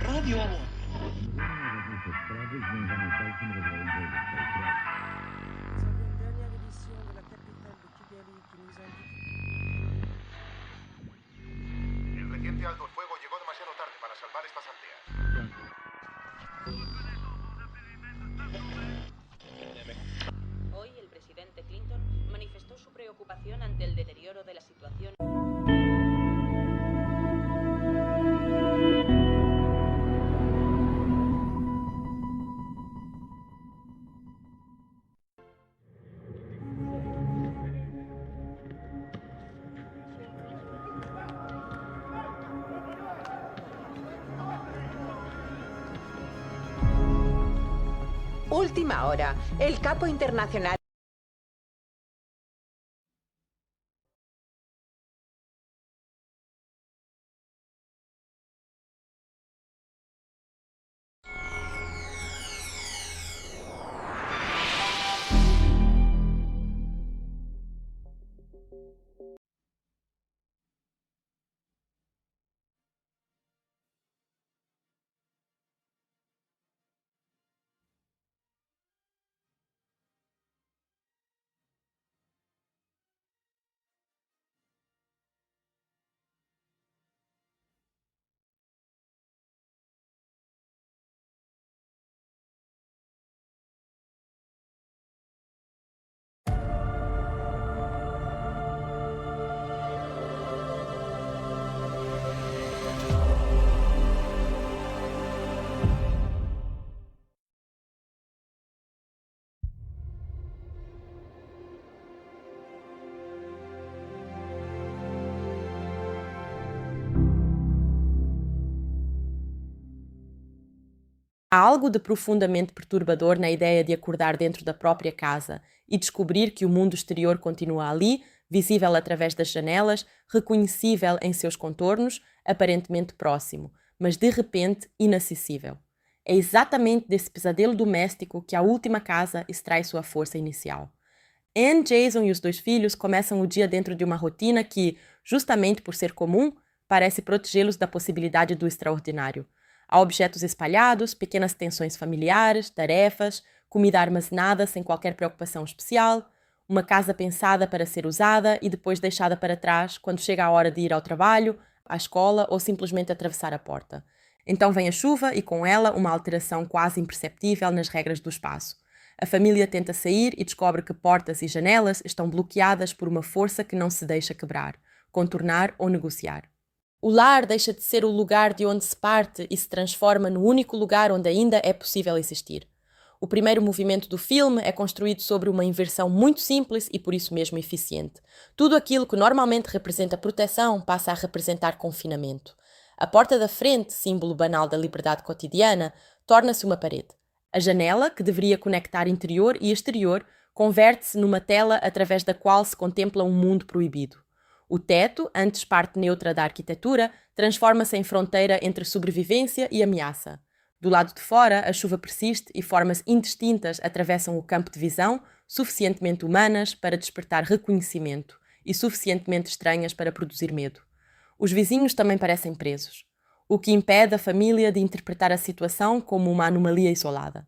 راديو أمون. El reciente alto el fuego llegó demasiado tarde para salvar estas aldeas. Hoy el presidente Clinton manifestó su preocupación ante el deterioro de la situación. Última hora. El capo internacional. Há algo de profundamente perturbador na ideia de acordar dentro da própria casa e descobrir que o mundo exterior continua ali, visível através das janelas, reconhecível em seus contornos, aparentemente próximo, mas de repente inacessível. É exatamente desse pesadelo doméstico que a última casa extrai sua força inicial. Anne, Jason e os dois filhos começam o dia dentro de uma rotina que, justamente por ser comum, parece protegê-los da possibilidade do extraordinário. Há objetos espalhados, pequenas tensões familiares, tarefas, comida armazenada sem qualquer preocupação especial, uma casa pensada para ser usada e depois deixada para trás quando chega a hora de ir ao trabalho, à escola ou simplesmente atravessar a porta. Então vem a chuva e com ela uma alteração quase imperceptível nas regras do espaço. A família tenta sair e descobre que portas e janelas estão bloqueadas por uma força que não se deixa quebrar, contornar ou negociar. O lar deixa de ser o lugar de onde se parte e se transforma no único lugar onde ainda é possível existir. O primeiro movimento do filme é construído sobre uma inversão muito simples e por isso mesmo eficiente. Tudo aquilo que normalmente representa proteção passa a representar confinamento. A porta da frente, símbolo banal da liberdade cotidiana, torna-se uma parede. A janela, que deveria conectar interior e exterior, converte-se numa tela através da qual se contempla um mundo proibido. O teto, antes parte neutra da arquitetura, transforma-se em fronteira entre sobrevivência e ameaça. Do lado de fora, a chuva persiste e formas indistintas atravessam o campo de visão, suficientemente humanas para despertar reconhecimento e suficientemente estranhas para produzir medo. Os vizinhos também parecem presos, o que impede a família de interpretar a situação como uma anomalia isolada.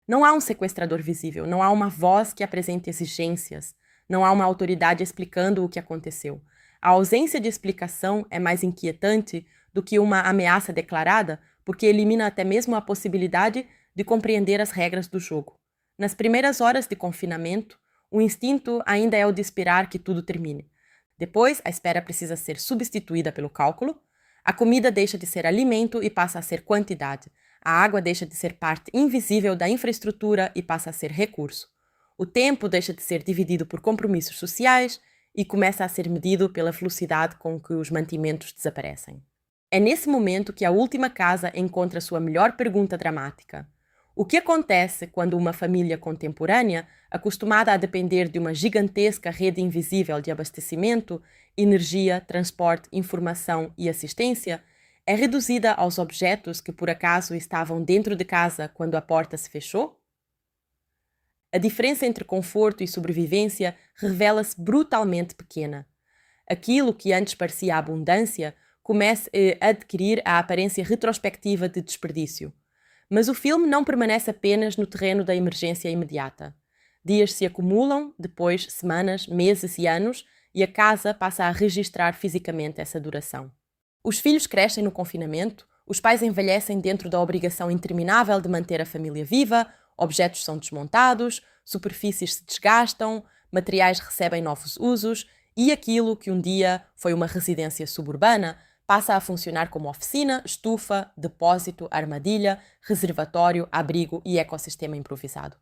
Não há um sequestrador visível, não há uma voz que apresente exigências, não há uma autoridade explicando o que aconteceu. A ausência de explicação é mais inquietante do que uma ameaça declarada, porque elimina até mesmo a possibilidade de compreender as regras do jogo. Nas primeiras horas de confinamento, o instinto ainda é o de esperar que tudo termine. Depois, a espera precisa ser substituída pelo cálculo. A comida deixa de ser alimento e passa a ser quantidade. A água deixa de ser parte invisível da infraestrutura e passa a ser recurso. O tempo deixa de ser dividido por compromissos sociais e começa a ser medido pela velocidade com que os mantimentos desaparecem. É nesse momento que a última casa encontra sua melhor pergunta dramática. O que acontece quando uma família contemporânea, acostumada a depender de uma gigantesca rede invisível de abastecimento, energia, transporte, informação e assistência, é reduzida aos objetos que por acaso estavam dentro de casa quando a porta se fechou? A diferença entre conforto e sobrevivência revela-se brutalmente pequena. Aquilo que antes parecia abundância comece a adquirir a aparência retrospectiva de desperdício. Mas o filme não permanece apenas no terreno da emergência imediata. Dias se acumulam, depois semanas, meses e anos, e a casa passa a registrar fisicamente essa duração. Os filhos crescem no confinamento, os pais envelhecem dentro da obrigação interminável de manter a família viva, objetos são desmontados, superfícies se desgastam, materiais recebem novos usos e aquilo que um dia foi uma residência suburbana passa a funcionar como oficina, estufa, depósito, armadilha, reservatório, abrigo e ecossistema improvisado.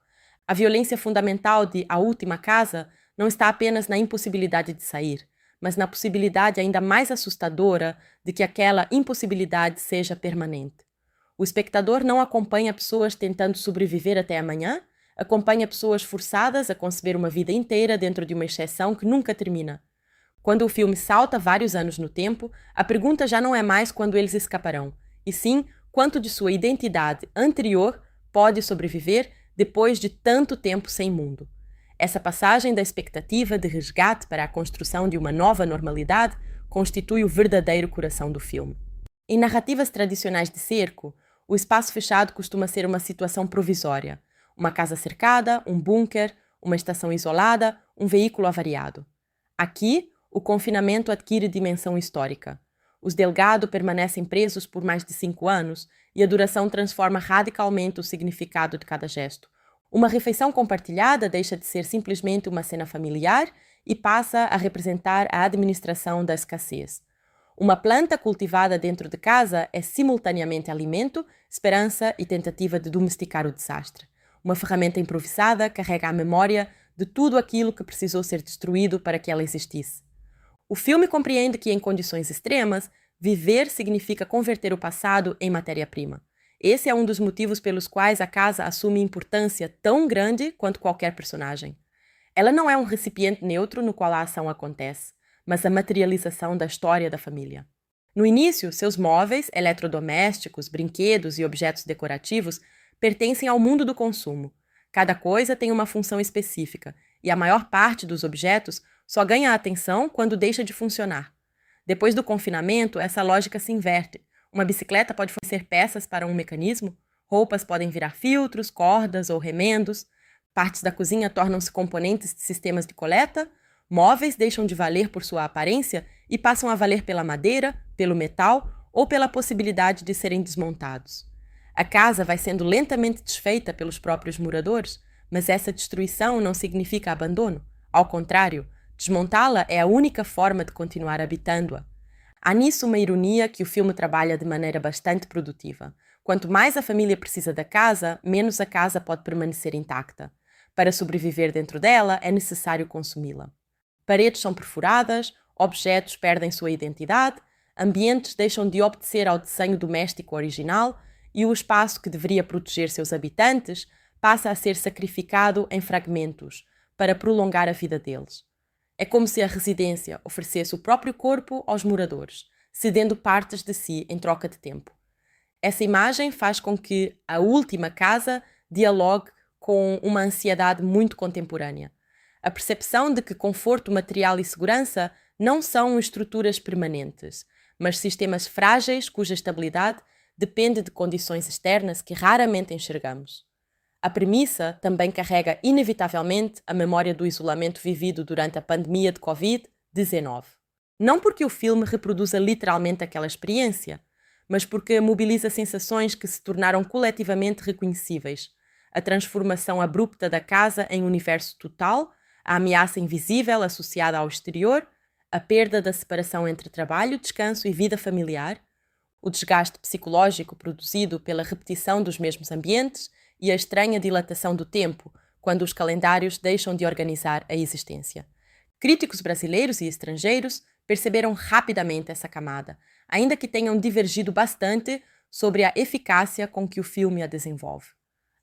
A violência fundamental de A Última Casa não está apenas na impossibilidade de sair, mas na possibilidade ainda mais assustadora de que aquela impossibilidade seja permanente. O espectador não acompanha pessoas tentando sobreviver até amanhã, acompanha pessoas forçadas a conceber uma vida inteira dentro de uma exceção que nunca termina. Quando o filme salta vários anos no tempo, a pergunta já não é mais quando eles escaparão, e sim quanto de sua identidade anterior pode sobreviver depois de tanto tempo sem mundo. Essa passagem da expectativa de resgate para a construção de uma nova normalidade constitui o verdadeiro coração do filme. Em narrativas tradicionais de cerco, o espaço fechado costuma ser uma situação provisória, uma casa cercada, um bunker, uma estação isolada, um veículo avariado. Aqui, o confinamento adquire dimensão histórica. Os Delgado permanecem presos por mais de 5 anos e a duração transforma radicalmente o significado de cada gesto. Uma refeição compartilhada deixa de ser simplesmente uma cena familiar e passa a representar a administração da escassez. Uma planta cultivada dentro de casa é simultaneamente alimento, esperança e tentativa de domesticar o desastre. Uma ferramenta improvisada carrega a memória de tudo aquilo que precisou ser destruído para que ela existisse. O filme compreende que, em condições extremas, viver significa converter o passado em matéria-prima. Esse é um dos motivos pelos quais a casa assume importância tão grande quanto qualquer personagem. Ela não é um recipiente neutro no qual a ação acontece, mas a materialização da história da família. No início, seus móveis, eletrodomésticos, brinquedos e objetos decorativos pertencem ao mundo do consumo. Cada coisa tem uma função específica, e a maior parte dos objetos só ganha atenção quando deixa de funcionar. Depois do confinamento, essa lógica se inverte. Uma bicicleta pode fornecer peças para um mecanismo, roupas podem virar filtros, cordas ou remendos, partes da cozinha tornam-se componentes de sistemas de coleta, móveis deixam de valer por sua aparência e passam a valer pela madeira, pelo metal ou pela possibilidade de serem desmontados. A casa vai sendo lentamente desfeita pelos próprios moradores, mas essa destruição não significa abandono. Ao contrário, desmontá-la é a única forma de continuar habitando-a. Há nisso uma ironia que o filme trabalha de maneira bastante produtiva. Quanto mais a família precisa da casa, menos a casa pode permanecer intacta. Para sobreviver dentro dela, é necessário consumi-la. Paredes são perfuradas, objetos perdem sua identidade, ambientes deixam de obedecer ao desenho doméstico original e o espaço que deveria proteger seus habitantes passa a ser sacrificado em fragmentos para prolongar a vida deles. É como se a residência oferecesse o próprio corpo aos moradores, cedendo partes de si em troca de tempo. Essa imagem faz com que A Última Casa dialogue com uma ansiedade muito contemporânea. A percepção de que conforto material e segurança não são estruturas permanentes, mas sistemas frágeis cuja estabilidade depende de condições externas que raramente enxergamos. A premissa também carrega inevitavelmente a memória do isolamento vivido durante a pandemia de Covid-19. Não porque o filme reproduza literalmente aquela experiência, mas porque mobiliza sensações que se tornaram coletivamente reconhecíveis. A transformação abrupta da casa em universo total, a ameaça invisível associada ao exterior, a perda da separação entre trabalho, descanso e vida familiar, o desgaste psicológico produzido pela repetição dos mesmos ambientes e a estranha dilatação do tempo, quando os calendários deixam de organizar a existência. Críticos brasileiros e estrangeiros perceberam rapidamente essa camada, ainda que tenham divergido bastante sobre a eficácia com que o filme a desenvolve.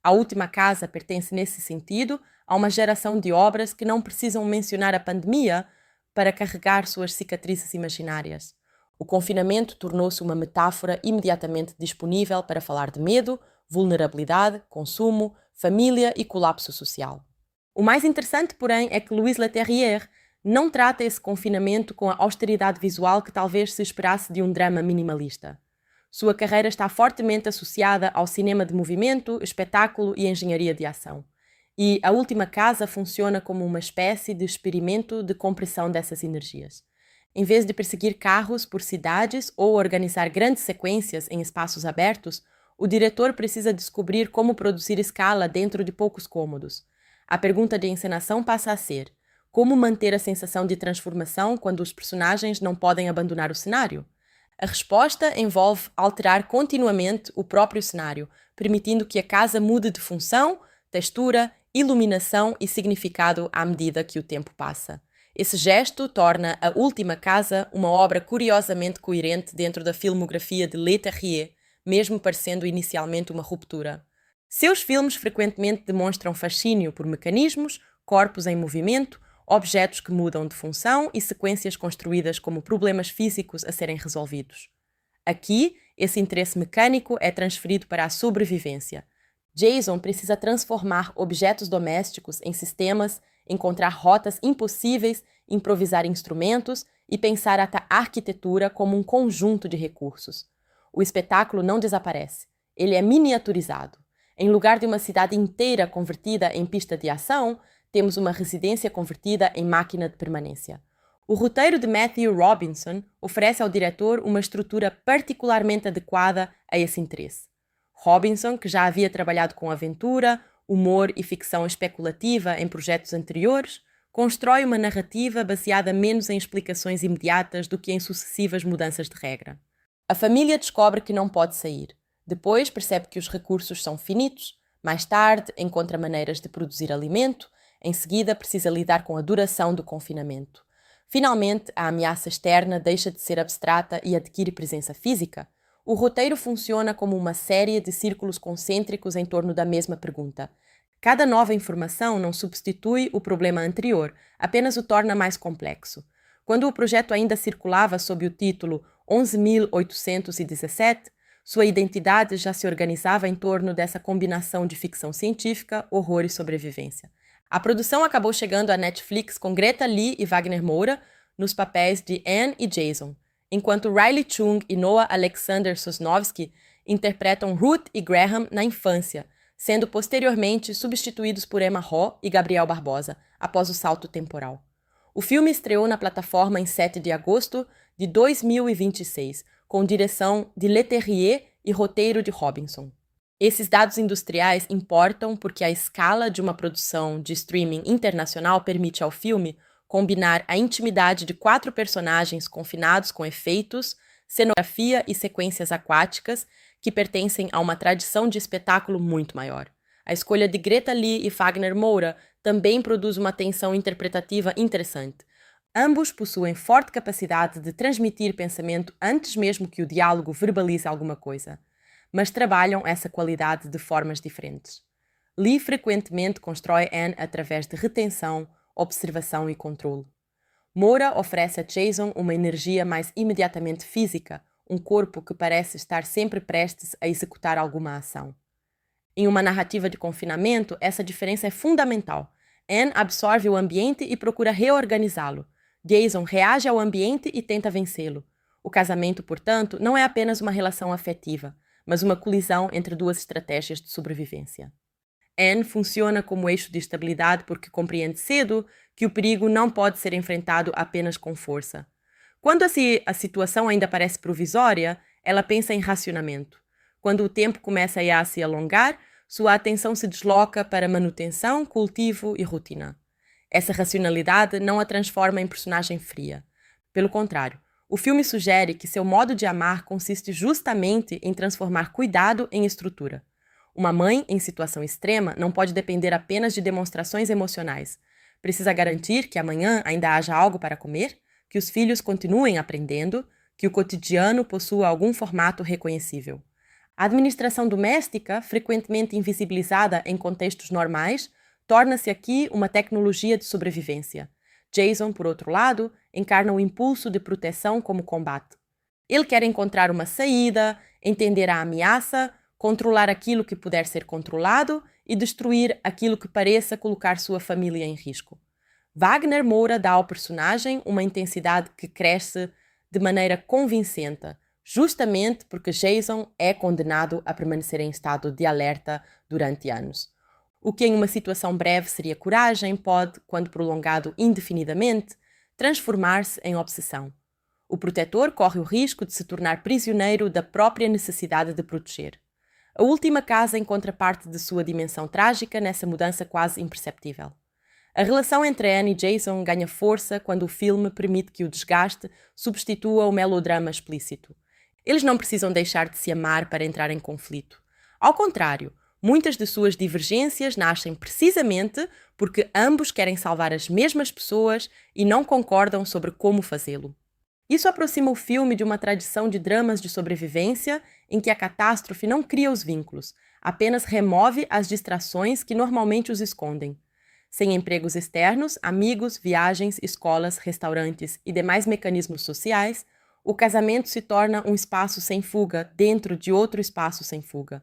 A Última Casa pertence, nesse sentido, a uma geração de obras que não precisam mencionar a pandemia para carregar suas cicatrizes imaginárias. O confinamento tornou-se uma metáfora imediatamente disponível para falar de medo, vulnerabilidade, consumo, família e colapso social. O mais interessante, porém, é que Louis Leterrier não trata esse confinamento com a austeridade visual que talvez se esperasse de um drama minimalista. Sua carreira está fortemente associada ao cinema de movimento, espetáculo e engenharia de ação. E A Última Casa funciona como uma espécie de experimento de compressão dessas energias. Em vez de perseguir carros por cidades ou organizar grandes sequências em espaços abertos, o diretor precisa descobrir como produzir escala dentro de poucos cômodos. A pergunta de encenação passa a ser: como manter a sensação de transformação quando os personagens não podem abandonar o cenário? A resposta envolve alterar continuamente o próprio cenário, permitindo que a casa mude de função, textura, iluminação e significado à medida que o tempo passa. Esse gesto torna A Última Casa uma obra curiosamente coerente dentro da filmografia de Leterrier, mesmo parecendo inicialmente uma ruptura. Seus filmes frequentemente demonstram fascínio por mecanismos, corpos em movimento, objetos que mudam de função e sequências construídas como problemas físicos a serem resolvidos. Aqui, esse interesse mecânico é transferido para a sobrevivência. Jason precisa transformar objetos domésticos em sistemas, encontrar rotas impossíveis, improvisar instrumentos e pensar a arquitetura como um conjunto de recursos. O espetáculo não desaparece, ele é miniaturizado. Em lugar de uma cidade inteira convertida em pista de ação, temos uma residência convertida em máquina de permanência. O roteiro de Matthew Robinson oferece ao diretor uma estrutura particularmente adequada a esse interesse. Robinson, que já havia trabalhado com aventura, humor e ficção especulativa em projetos anteriores, constrói uma narrativa baseada menos em explicações imediatas do que em sucessivas mudanças de regra. A família descobre que não pode sair. Depois percebe que os recursos são finitos. Mais tarde, encontra maneiras de produzir alimento. Em seguida, precisa lidar com a duração do confinamento. Finalmente, a ameaça externa deixa de ser abstrata e adquire presença física. O roteiro funciona como uma série de círculos concêntricos em torno da mesma pergunta. Cada nova informação não substitui o problema anterior, apenas o torna mais complexo. Quando o projeto ainda circulava sob o título 11.817, sua identidade já se organizava em torno dessa combinação de ficção científica, horror e sobrevivência. A produção acabou chegando à Netflix com Greta Lee e Wagner Moura nos papéis de Anne e Jason, enquanto Riley Chung e Noah Alexander Sosnovsky interpretam Ruth e Graham na infância, sendo posteriormente substituídos por Emma Raw e Gabriel Barbosa, após o salto temporal. O filme estreou na plataforma em 7 de agosto de 2026, com direção de Leterrier e roteiro de Robinson. Esses dados industriais importam porque a escala de uma produção de streaming internacional permite ao filme combinar a intimidade de 4 personagens confinados com efeitos, cenografia e sequências aquáticas que pertencem a uma tradição de espetáculo muito maior. A escolha de Greta Lee e Wagner Moura também produz uma tensão interpretativa interessante. Ambos possuem forte capacidade de transmitir pensamento antes mesmo que o diálogo verbalize alguma coisa, mas trabalham essa qualidade de formas diferentes. Lee frequentemente constrói Anne através de retenção, observação e controle. Moura oferece a Jason uma energia mais imediatamente física, um corpo que parece estar sempre prestes a executar alguma ação. Em uma narrativa de confinamento, essa diferença é fundamental. Anne absorve o ambiente e procura reorganizá-lo. Jason reage ao ambiente e tenta vencê-lo. O casamento, portanto, não é apenas uma relação afetiva, mas uma colisão entre 2 estratégias de sobrevivência. Anne funciona como eixo de estabilidade porque compreende cedo que o perigo não pode ser enfrentado apenas com força. Quando a situação ainda parece provisória, ela pensa em racionamento. Quando o tempo começa a se alongar, sua atenção se desloca para manutenção, cultivo e rotina. Essa racionalidade não a transforma em personagem fria. Pelo contrário, o filme sugere que seu modo de amar consiste justamente em transformar cuidado em estrutura. Uma mãe, em situação extrema, não pode depender apenas de demonstrações emocionais. Precisa garantir que amanhã ainda haja algo para comer, que os filhos continuem aprendendo, que o cotidiano possua algum formato reconhecível. A administração doméstica, frequentemente invisibilizada em contextos normais, torna-se aqui uma tecnologia de sobrevivência. Jason, por outro lado, encarna o impulso de proteção como combate. Ele quer encontrar uma saída, entender a ameaça, controlar aquilo que puder ser controlado e destruir aquilo que pareça colocar sua família em risco. Wagner Moura dá ao personagem uma intensidade que cresce de maneira convincente, justamente porque Jason é condenado a permanecer em estado de alerta durante anos. O que em uma situação breve seria coragem pode, quando prolongado indefinidamente, transformar-se em obsessão. O protetor corre o risco de se tornar prisioneiro da própria necessidade de proteger. A última casa encontra parte de sua dimensão trágica nessa mudança quase imperceptível. A relação entre Anne e Jason ganha força quando o filme permite que o desgaste substitua o melodrama explícito. Eles não precisam deixar de se amar para entrar em conflito. Ao contrário, muitas de suas divergências nascem precisamente porque ambos querem salvar as mesmas pessoas e não concordam sobre como fazê-lo. Isso aproxima o filme de uma tradição de dramas de sobrevivência em que a catástrofe não cria os vínculos, apenas remove as distrações que normalmente os escondem. Sem empregos externos, amigos, viagens, escolas, restaurantes e demais mecanismos sociais, o casamento se torna um espaço sem fuga dentro de outro espaço sem fuga.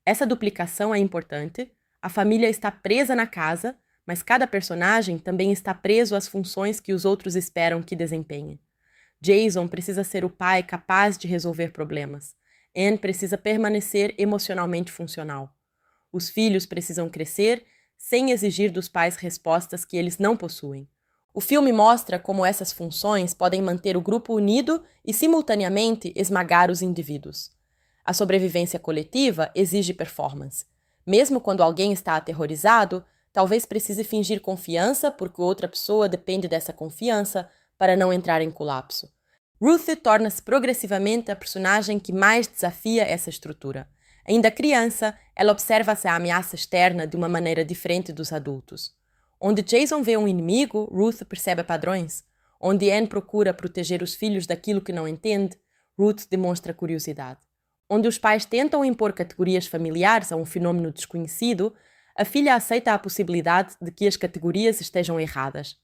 Essa duplicação é importante. A família está presa na casa, mas cada personagem também está preso às funções que os outros esperam que desempenhe. Jason precisa ser o pai capaz de resolver problemas. Anne precisa permanecer emocionalmente funcional. Os filhos precisam crescer sem exigir dos pais respostas que eles não possuem. O filme mostra como essas funções podem manter o grupo unido e, simultaneamente, esmagar os indivíduos. A sobrevivência coletiva exige performance. Mesmo quando alguém está aterrorizado, talvez precise fingir confiança porque outra pessoa depende dessa confiança para não entrar em colapso. Ruth torna-se progressivamente a personagem que mais desafia essa estrutura. Ainda criança, ela observa-se a ameaça externa de uma maneira diferente dos adultos. Onde Jason vê um inimigo, Ruth percebe padrões. Onde Anne procura proteger os filhos daquilo que não entende, Ruth demonstra curiosidade. Onde os pais tentam impor categorias familiares a um fenômeno desconhecido, a filha aceita a possibilidade de que as categorias estejam erradas.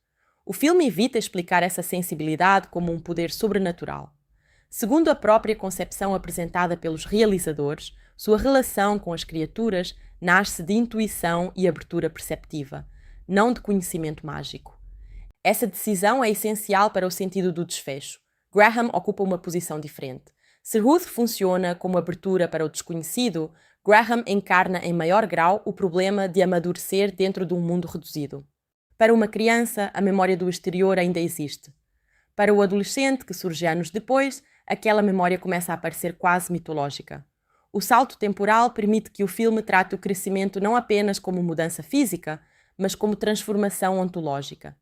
O filme evita explicar essa sensibilidade como um poder sobrenatural. Segundo a própria concepção apresentada pelos realizadores, sua relação com as criaturas nasce de intuição e abertura perceptiva, não de conhecimento mágico. Essa decisão é essencial para o sentido do desfecho. Graham ocupa uma posição diferente. Se Ruth funciona como abertura para o desconhecido, Graham encarna em maior grau o problema de amadurecer dentro de um mundo reduzido. Para uma criança, a memória do exterior ainda existe. Para o adolescente, que surge anos depois, aquela memória começa a aparecer quase mitológica. O salto temporal permite que o filme trate o crescimento não apenas como mudança física, mas como transformação ontológica.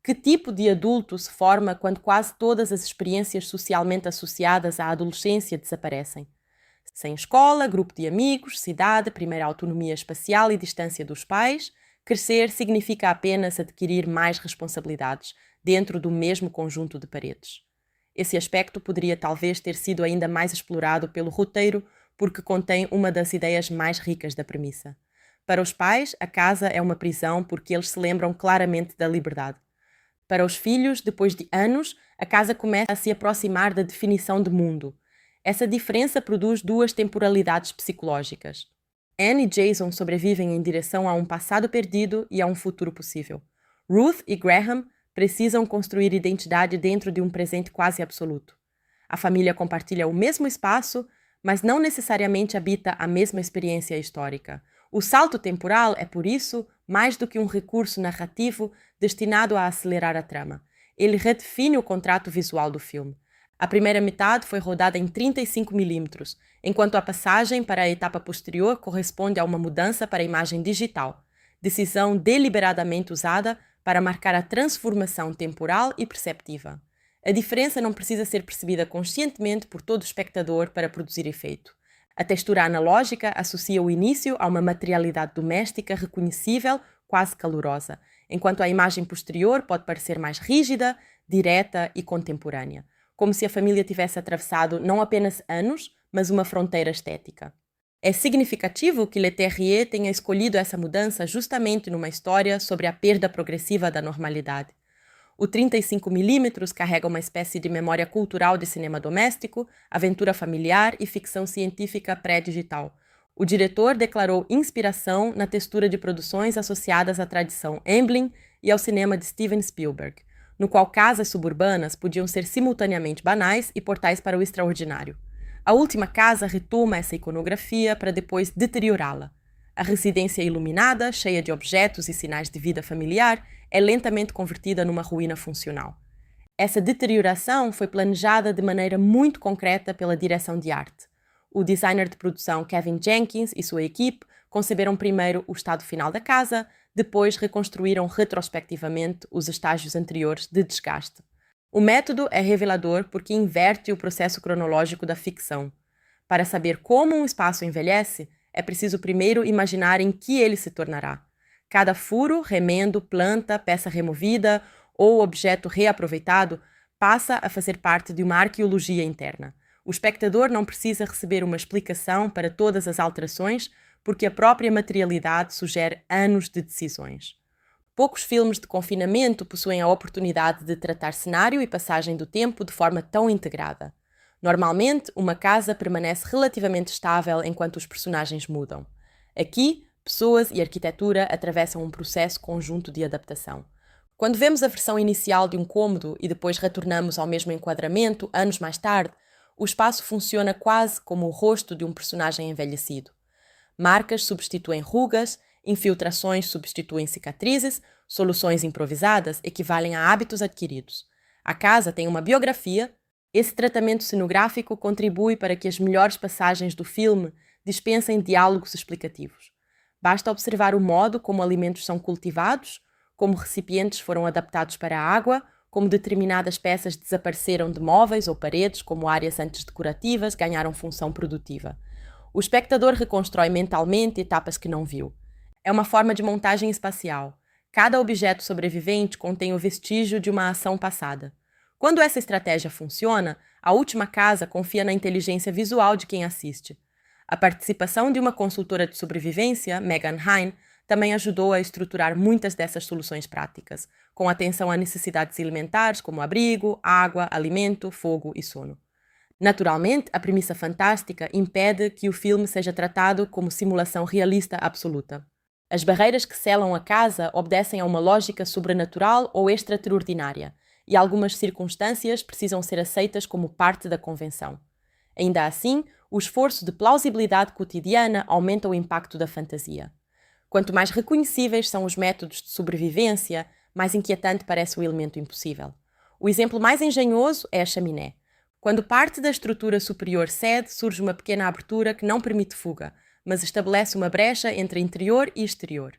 Que tipo de adulto se forma quando quase todas as experiências socialmente associadas à adolescência desaparecem? Sem escola, grupo de amigos, cidade, primeira autonomia espacial e distância dos pais, crescer significa apenas adquirir mais responsabilidades dentro do mesmo conjunto de paredes. Esse aspecto poderia talvez ter sido ainda mais explorado pelo roteiro porque contém uma das ideias mais ricas da premissa. Para os pais, a casa é uma prisão porque eles se lembram claramente da liberdade. Para os filhos, depois de anos, a casa começa a se aproximar da definição de mundo. Essa diferença produz duas temporalidades psicológicas. Anne e Jason sobrevivem em direção a um passado perdido e a um futuro possível. Ruth e Graham precisam construir identidade dentro de um presente quase absoluto. A família compartilha o mesmo espaço, mas não necessariamente habita a mesma experiência histórica. O salto temporal é, por isso, mais do que um recurso narrativo destinado a acelerar a trama. Ele redefine o contrato visual do filme. A primeira metade foi rodada em 35mm, enquanto a passagem para a etapa posterior corresponde a uma mudança para a imagem digital, decisão deliberadamente usada para marcar a transformação temporal e perceptiva. A diferença não precisa ser percebida conscientemente por todo espectador para produzir efeito. A textura analógica associa o início a uma materialidade doméstica reconhecível, quase calorosa, enquanto a imagem posterior pode parecer mais rígida, direta e contemporânea, como se a família tivesse atravessado não apenas anos, mas uma fronteira estética. É significativo que Leterrier tenha escolhido essa mudança justamente numa história sobre a perda progressiva da normalidade. O 35mm carrega uma espécie de memória cultural de cinema doméstico, aventura familiar e ficção científica pré-digital. O diretor declarou inspiração na textura de produções associadas à tradição Amblin e ao cinema de Steven Spielberg, no qual casas suburbanas podiam ser simultaneamente banais e portais para o extraordinário. A última casa retoma essa iconografia para depois deteriorá-la. A residência iluminada, cheia de objetos e sinais de vida familiar, é lentamente convertida numa ruína funcional. Essa deterioração foi planejada de maneira muito concreta pela direção de arte. O designer de produção Kevin Jenkins e sua equipe conceberam primeiro o estado final da casa, depois reconstruíram retrospectivamente os estágios anteriores de desgaste. O método é revelador porque inverte o processo cronológico da ficção. Para saber como um espaço envelhece, é preciso primeiro imaginar em que ele se tornará. Cada furo, remendo, planta, peça removida ou objeto reaproveitado passa a fazer parte de uma arqueologia interna. O espectador não precisa receber uma explicação para todas as alterações, porque a própria materialidade sugere anos de decisões. Poucos filmes de confinamento possuem a oportunidade de tratar cenário e passagem do tempo de forma tão integrada. Normalmente, uma casa permanece relativamente estável enquanto os personagens mudam. Aqui, pessoas e arquitetura atravessam um processo conjunto de adaptação. Quando vemos a versão inicial de um cômodo e depois retornamos ao mesmo enquadramento, anos mais tarde, o espaço funciona quase como o rosto de um personagem envelhecido. Marcas substituem rugas, infiltrações substituem cicatrizes, soluções improvisadas equivalem a hábitos adquiridos. A casa tem uma biografia. Esse tratamento cenográfico contribui para que as melhores passagens do filme dispensem diálogos explicativos. Basta observar o modo como alimentos são cultivados, como recipientes foram adaptados para a água, como determinadas peças desapareceram de móveis ou paredes, como áreas antes decorativas ganharam função produtiva. O espectador reconstrói mentalmente etapas que não viu. É uma forma de montagem espacial. Cada objeto sobrevivente contém o vestígio de uma ação passada. Quando essa estratégia funciona, a última casa confia na inteligência visual de quem assiste. A participação de uma consultora de sobrevivência, Megan Hine, também ajudou a estruturar muitas dessas soluções práticas, com atenção a necessidades elementares como abrigo, água, alimento, fogo e sono. Naturalmente, a premissa fantástica impede que o filme seja tratado como simulação realista absoluta. As barreiras que selam a casa obedecem a uma lógica sobrenatural ou extraordinária, e algumas circunstâncias precisam ser aceitas como parte da convenção. Ainda assim, o esforço de plausibilidade cotidiana aumenta o impacto da fantasia. Quanto mais reconhecíveis são os métodos de sobrevivência, mais inquietante parece o elemento impossível. O exemplo mais engenhoso é a chaminé. Quando parte da estrutura superior cede, surge uma pequena abertura que não permite fuga, mas estabelece uma brecha entre interior e exterior.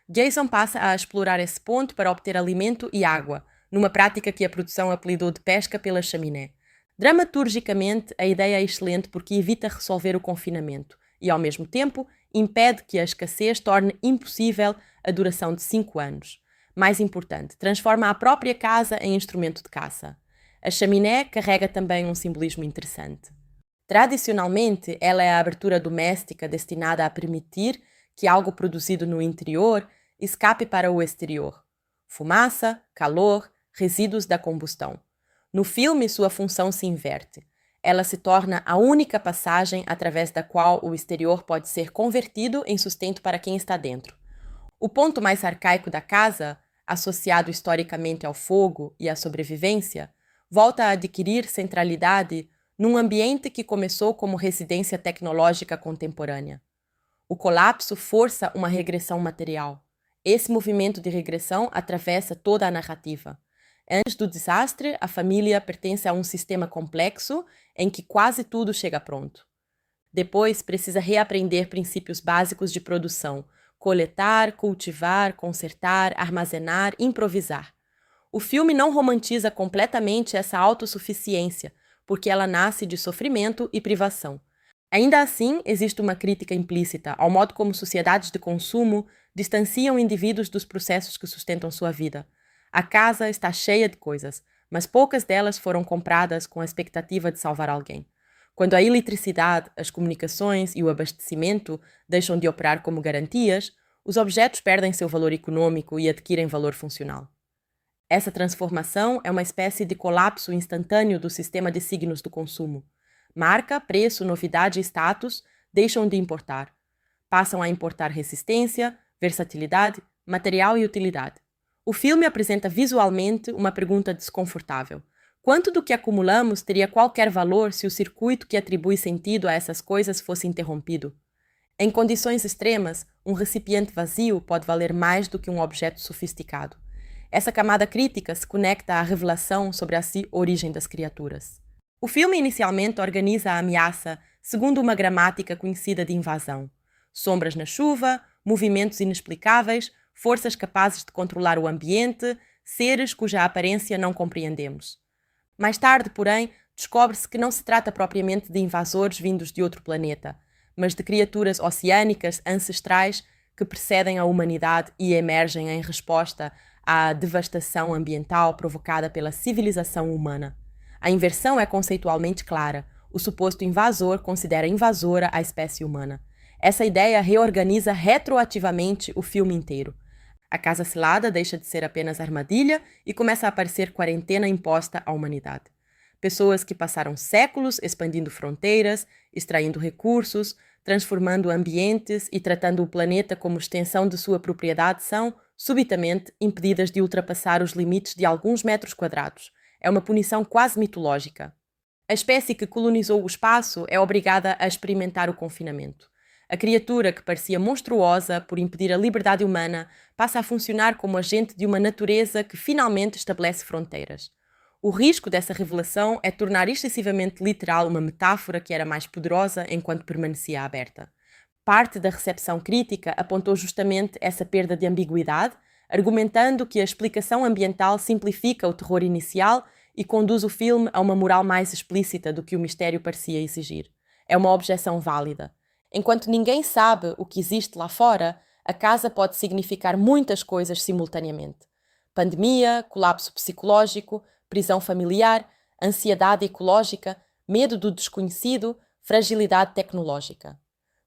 Jason passa a explorar esse ponto para obter alimento e água, numa prática que a produção apelidou de pesca pela chaminé. Dramaturgicamente, a ideia é excelente porque evita resolver o confinamento e, ao mesmo tempo, impede que a escassez torne impossível a duração de 5 anos. Mais importante, transforma a própria casa em instrumento de caça. A chaminé carrega também um simbolismo interessante. Tradicionalmente, ela é a abertura doméstica destinada a permitir que algo produzido no interior escape para o exterior. Fumaça, calor, resíduos da combustão. No filme, sua função se inverte. Ela se torna a única passagem através da qual o exterior pode ser convertido em sustento para quem está dentro. O ponto mais arcaico da casa, associado historicamente ao fogo e à sobrevivência, volta a adquirir centralidade num ambiente que começou como residência tecnológica contemporânea. O colapso força uma regressão material. Esse movimento de regressão atravessa toda a narrativa. Antes do desastre, a família pertence a um sistema complexo em que quase tudo chega pronto. Depois, precisa reaprender princípios básicos de produção: coletar, cultivar, consertar, armazenar, improvisar. O filme não romantiza completamente essa autossuficiência, porque ela nasce de sofrimento e privação. Ainda assim, existe uma crítica implícita ao modo como sociedades de consumo distanciam indivíduos dos processos que sustentam sua vida. A casa está cheia de coisas, mas poucas delas foram compradas com a expectativa de salvar alguém. Quando a eletricidade, as comunicações e o abastecimento deixam de operar como garantias, os objetos perdem seu valor econômico e adquirem valor funcional. Essa transformação é uma espécie de colapso instantâneo do sistema de signos do consumo. Marca, preço, novidade e status deixam de importar. Passam a importar resistência, versatilidade, material e utilidade. O filme apresenta visualmente uma pergunta desconfortável. Quanto do que acumulamos teria qualquer valor se o circuito que atribui sentido a essas coisas fosse interrompido? Em condições extremas, um recipiente vazio pode valer mais do que um objeto sofisticado. Essa camada crítica se conecta à revelação sobre a origem das criaturas. O filme inicialmente organiza a ameaça segundo uma gramática conhecida de invasão. Sombras na chuva, movimentos inexplicáveis, forças capazes de controlar o ambiente, seres cuja aparência não compreendemos. Mais tarde, porém, descobre-se que não se trata propriamente de invasores vindos de outro planeta, mas de criaturas oceânicas ancestrais que precedem a humanidade e emergem em resposta à devastação ambiental provocada pela civilização humana. A inversão é conceitualmente clara. O suposto invasor considera invasora a espécie humana. Essa ideia reorganiza retroativamente o filme inteiro. A casa selada deixa de ser apenas armadilha e começa a parecer quarentena imposta à humanidade. Pessoas que passaram séculos expandindo fronteiras, extraindo recursos, transformando ambientes e tratando o planeta como extensão de sua propriedade são, subitamente, impedidas de ultrapassar os limites de alguns metros quadrados. É uma punição quase mitológica. A espécie que colonizou o espaço é obrigada a experimentar o confinamento. A criatura que parecia monstruosa por impedir a liberdade humana passa a funcionar como agente de uma natureza que finalmente estabelece fronteiras. O risco dessa revelação é tornar excessivamente literal uma metáfora que era mais poderosa enquanto permanecia aberta. Parte da recepção crítica apontou justamente essa perda de ambiguidade, argumentando que a explicação ambiental simplifica o terror inicial e conduz o filme a uma moral mais explícita do que o mistério parecia exigir. É uma objeção válida. Enquanto ninguém sabe o que existe lá fora, a casa pode significar muitas coisas simultaneamente. Pandemia, colapso psicológico, prisão familiar, ansiedade ecológica, medo do desconhecido, fragilidade tecnológica.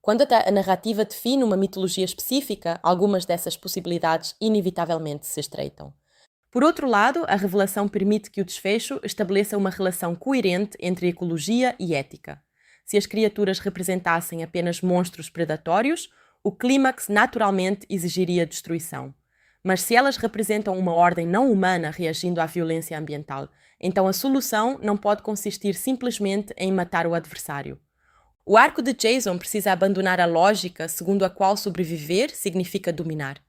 Quando a narrativa define uma mitologia específica, algumas dessas possibilidades inevitavelmente se estreitam. Por outro lado, a revelação permite que o desfecho estabeleça uma relação coerente entre ecologia e ética. Se as criaturas representassem apenas monstros predatórios, o clímax naturalmente exigiria destruição. Mas se elas representam uma ordem não humana reagindo à violência ambiental, então a solução não pode consistir simplesmente em matar o adversário. O arco de Jason precisa abandonar a lógica segundo a qual sobreviver significa dominar.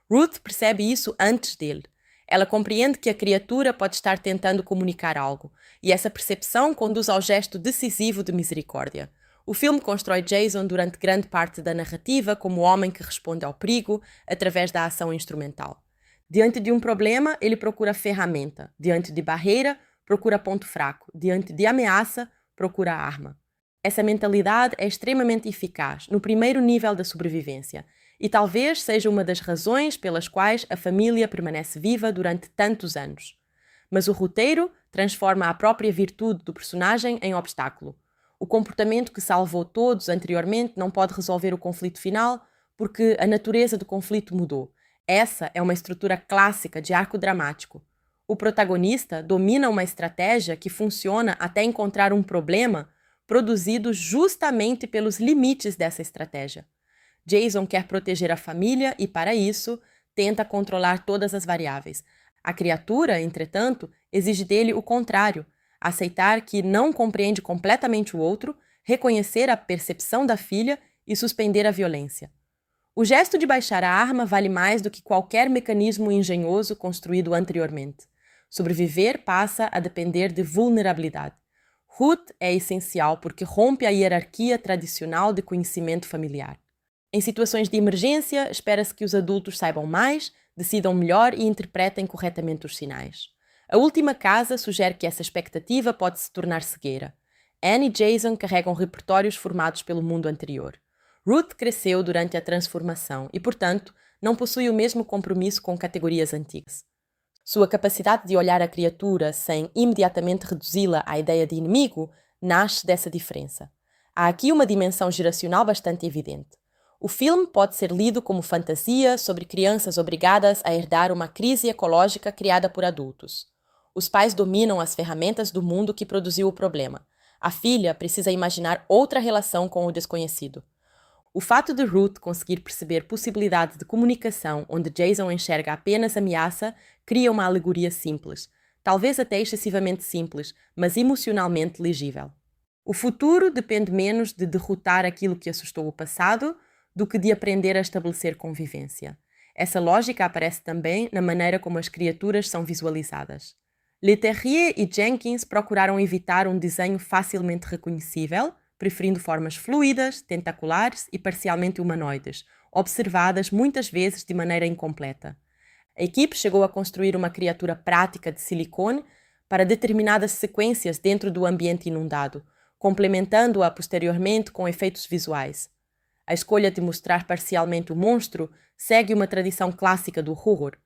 Ruth percebe isso antes dele. Ela compreende que a criatura pode estar tentando comunicar algo, e essa percepção conduz ao gesto decisivo de misericórdia. O filme constrói Jason durante grande parte da narrativa como o homem que responde ao perigo através da ação instrumental. Diante de um problema, ele procura ferramenta. Diante de barreira, procura ponto fraco. Diante de ameaça, procura arma. Essa mentalidade é extremamente eficaz no primeiro nível da sobrevivência e talvez seja uma das razões pelas quais a família permanece viva durante tantos anos. Mas o roteiro transforma a própria virtude do personagem em obstáculo. O comportamento que salvou todos anteriormente não pode resolver o conflito final porque a natureza do conflito mudou. Essa é uma estrutura clássica de arco dramático. O protagonista domina uma estratégia que funciona até encontrar um problema produzido justamente pelos limites dessa estratégia. Jason quer proteger a família e, para isso, tenta controlar todas as variáveis. A criatura, entretanto, exige dele o contrário, aceitar que não compreende completamente o outro, reconhecer a percepção da filha e suspender a violência. O gesto de baixar a arma vale mais do que qualquer mecanismo engenhoso construído anteriormente. Sobreviver passa a depender de vulnerabilidade. Ruth é essencial porque rompe a hierarquia tradicional de conhecimento familiar. Em situações de emergência, espera-se que os adultos saibam mais, decidam melhor e interpretem corretamente os sinais. A última casa sugere que essa expectativa pode se tornar cegueira. Anne e Jason carregam repertórios formados pelo mundo anterior. Ruth cresceu durante a transformação e, portanto, não possui o mesmo compromisso com categorias antigas. Sua capacidade de olhar a criatura sem imediatamente reduzi-la à ideia de inimigo nasce dessa diferença. Há aqui uma dimensão geracional bastante evidente. O filme pode ser lido como fantasia sobre crianças obrigadas a herdar uma crise ecológica criada por adultos. Os pais dominam as ferramentas do mundo que produziu o problema. A filha precisa imaginar outra relação com o desconhecido. O fato de Ruth conseguir perceber possibilidade de comunicação onde Jason enxerga apenas ameaça cria uma alegoria simples, talvez até excessivamente simples, mas emocionalmente legível. O futuro depende menos de derrotar aquilo que assustou o passado do que de aprender a estabelecer convivência. Essa lógica aparece também na maneira como as criaturas são visualizadas. Leterrier e Jenkins procuraram evitar um desenho facilmente reconhecível, preferindo formas fluidas, tentaculares e parcialmente humanoides, observadas muitas vezes de maneira incompleta. A equipe chegou a construir uma criatura prática de silicone para determinadas sequências dentro do ambiente inundado, complementando-a posteriormente com efeitos visuais. A escolha de mostrar parcialmente o monstro segue uma tradição clássica do horror.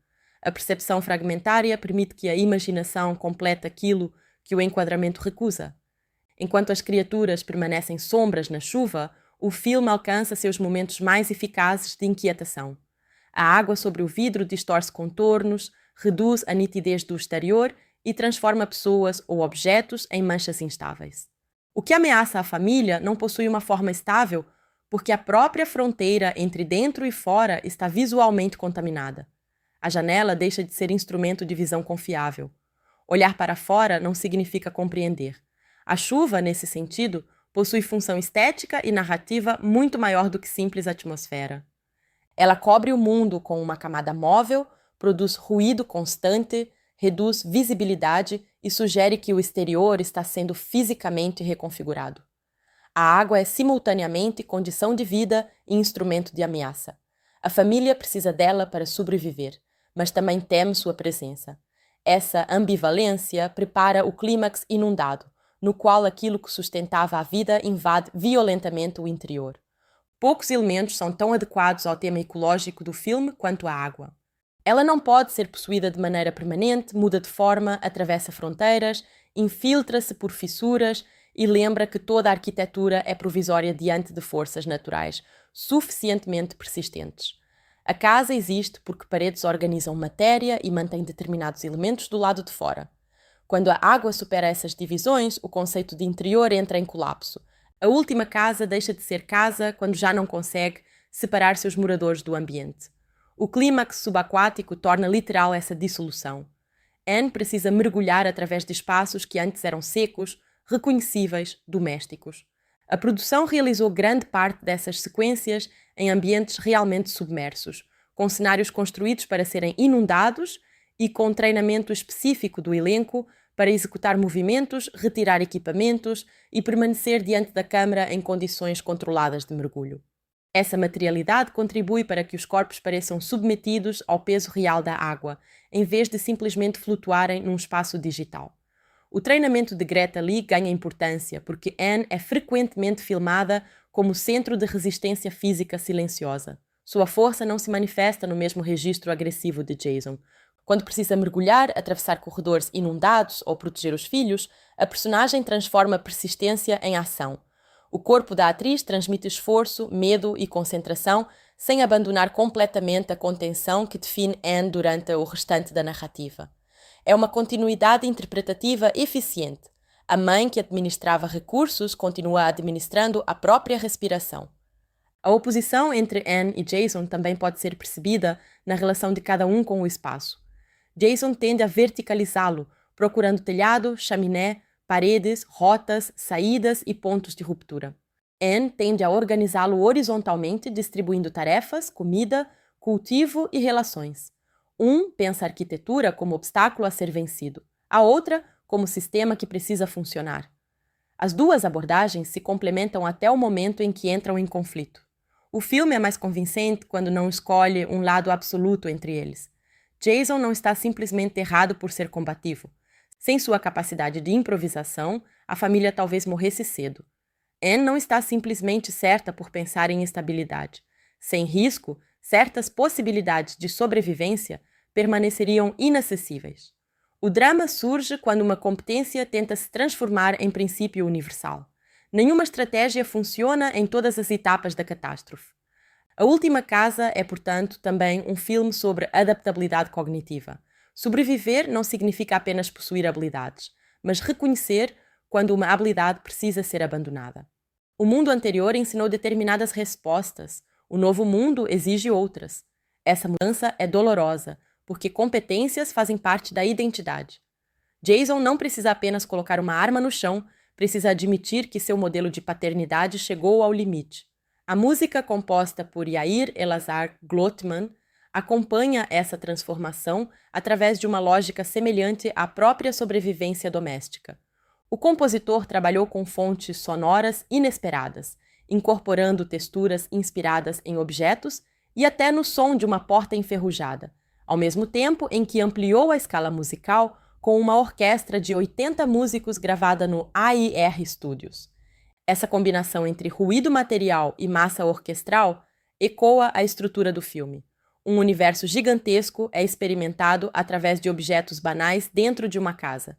A percepção fragmentária permite que a imaginação complete aquilo que o enquadramento recusa. Enquanto as criaturas permanecem sombras na chuva, o filme alcança seus momentos mais eficazes de inquietação. A água sobre o vidro distorce contornos, reduz a nitidez do exterior e transforma pessoas ou objetos em manchas instáveis. O que ameaça a família não possui uma forma estável porque a própria fronteira entre dentro e fora está visualmente contaminada. A janela deixa de ser instrumento de visão confiável. Olhar para fora não significa compreender. A chuva, nesse sentido, possui função estética e narrativa muito maior do que simples atmosfera. Ela cobre o mundo com uma camada móvel, produz ruído constante, reduz visibilidade e sugere que o exterior está sendo fisicamente reconfigurado. A água é simultaneamente condição de vida e instrumento de ameaça. A família precisa dela para sobreviver, mas também teme sua presença. Essa ambivalência prepara o clímax inundado, no qual aquilo que sustentava a vida invade violentamente o interior. Poucos elementos são tão adequados ao tema ecológico do filme quanto a água. Ela não pode ser possuída de maneira permanente, muda de forma, atravessa fronteiras, infiltra-se por fissuras e lembra que toda a arquitetura é provisória diante de forças naturais suficientemente persistentes. A casa existe porque paredes organizam matéria e mantêm determinados elementos do lado de fora. Quando a água supera essas divisões, o conceito de interior entra em colapso. A última casa deixa de ser casa quando já não consegue separar seus moradores do ambiente. O clímax subaquático torna literal essa dissolução. Anne precisa mergulhar através de espaços que antes eram secos, reconhecíveis, domésticos. A produção realizou grande parte dessas sequências em ambientes realmente submersos, com cenários construídos para serem inundados e com treinamento específico do elenco para executar movimentos, retirar equipamentos e permanecer diante da câmara em condições controladas de mergulho. Essa materialidade contribui para que os corpos pareçam submetidos ao peso real da água, em vez de simplesmente flutuarem num espaço digital. O treinamento de Greta Lee ganha importância porque Anne é frequentemente filmada como centro de resistência física silenciosa. Sua força não se manifesta no mesmo registro agressivo de Jason. Quando precisa mergulhar, atravessar corredores inundados ou proteger os filhos, a personagem transforma persistência em ação. O corpo da atriz transmite esforço, medo e concentração, sem abandonar completamente a contenção que define Anne durante o restante da narrativa. É uma continuidade interpretativa eficiente. A mãe que administrava recursos continua administrando a própria respiração. A oposição entre Anne e Jason também pode ser percebida na relação de cada um com o espaço. Jason tende a verticalizá-lo, procurando telhado, chaminé, paredes, rotas, saídas e pontos de ruptura. Anne tende a organizá-lo horizontalmente, distribuindo tarefas, comida, cultivo e relações. Um pensa a arquitetura como obstáculo a ser vencido, a outra como sistema que precisa funcionar. As duas abordagens se complementam até o momento em que entram em conflito. O filme é mais convincente quando não escolhe um lado absoluto entre eles. Jason não está simplesmente errado por ser combativo. Sem sua capacidade de improvisação, a família talvez morresse cedo. Anne não está simplesmente certa por pensar em estabilidade. Sem risco, certas possibilidades de sobrevivência permaneceriam inacessíveis. O drama surge quando uma competência tenta se transformar em princípio universal. Nenhuma estratégia funciona em todas as etapas da catástrofe. A Última Casa é, portanto, também um filme sobre adaptabilidade cognitiva. Sobreviver não significa apenas possuir habilidades, mas reconhecer quando uma habilidade precisa ser abandonada. O mundo anterior ensinou determinadas respostas, o novo mundo exige outras. Essa mudança é dolorosa, porque competências fazem parte da identidade. Jason não precisa apenas colocar uma arma no chão, precisa admitir que seu modelo de paternidade chegou ao limite. A música composta por Yair Elazar Glotman acompanha essa transformação através de uma lógica semelhante à própria sobrevivência doméstica. O compositor trabalhou com fontes sonoras inesperadas, incorporando texturas inspiradas em objetos e até no som de uma porta enferrujada, ao mesmo tempo em que ampliou a escala musical com uma orquestra de 80 músicos gravada no AIR Studios. Essa combinação entre ruído material e massa orquestral ecoa a estrutura do filme. Um universo gigantesco é experimentado através de objetos banais dentro de uma casa.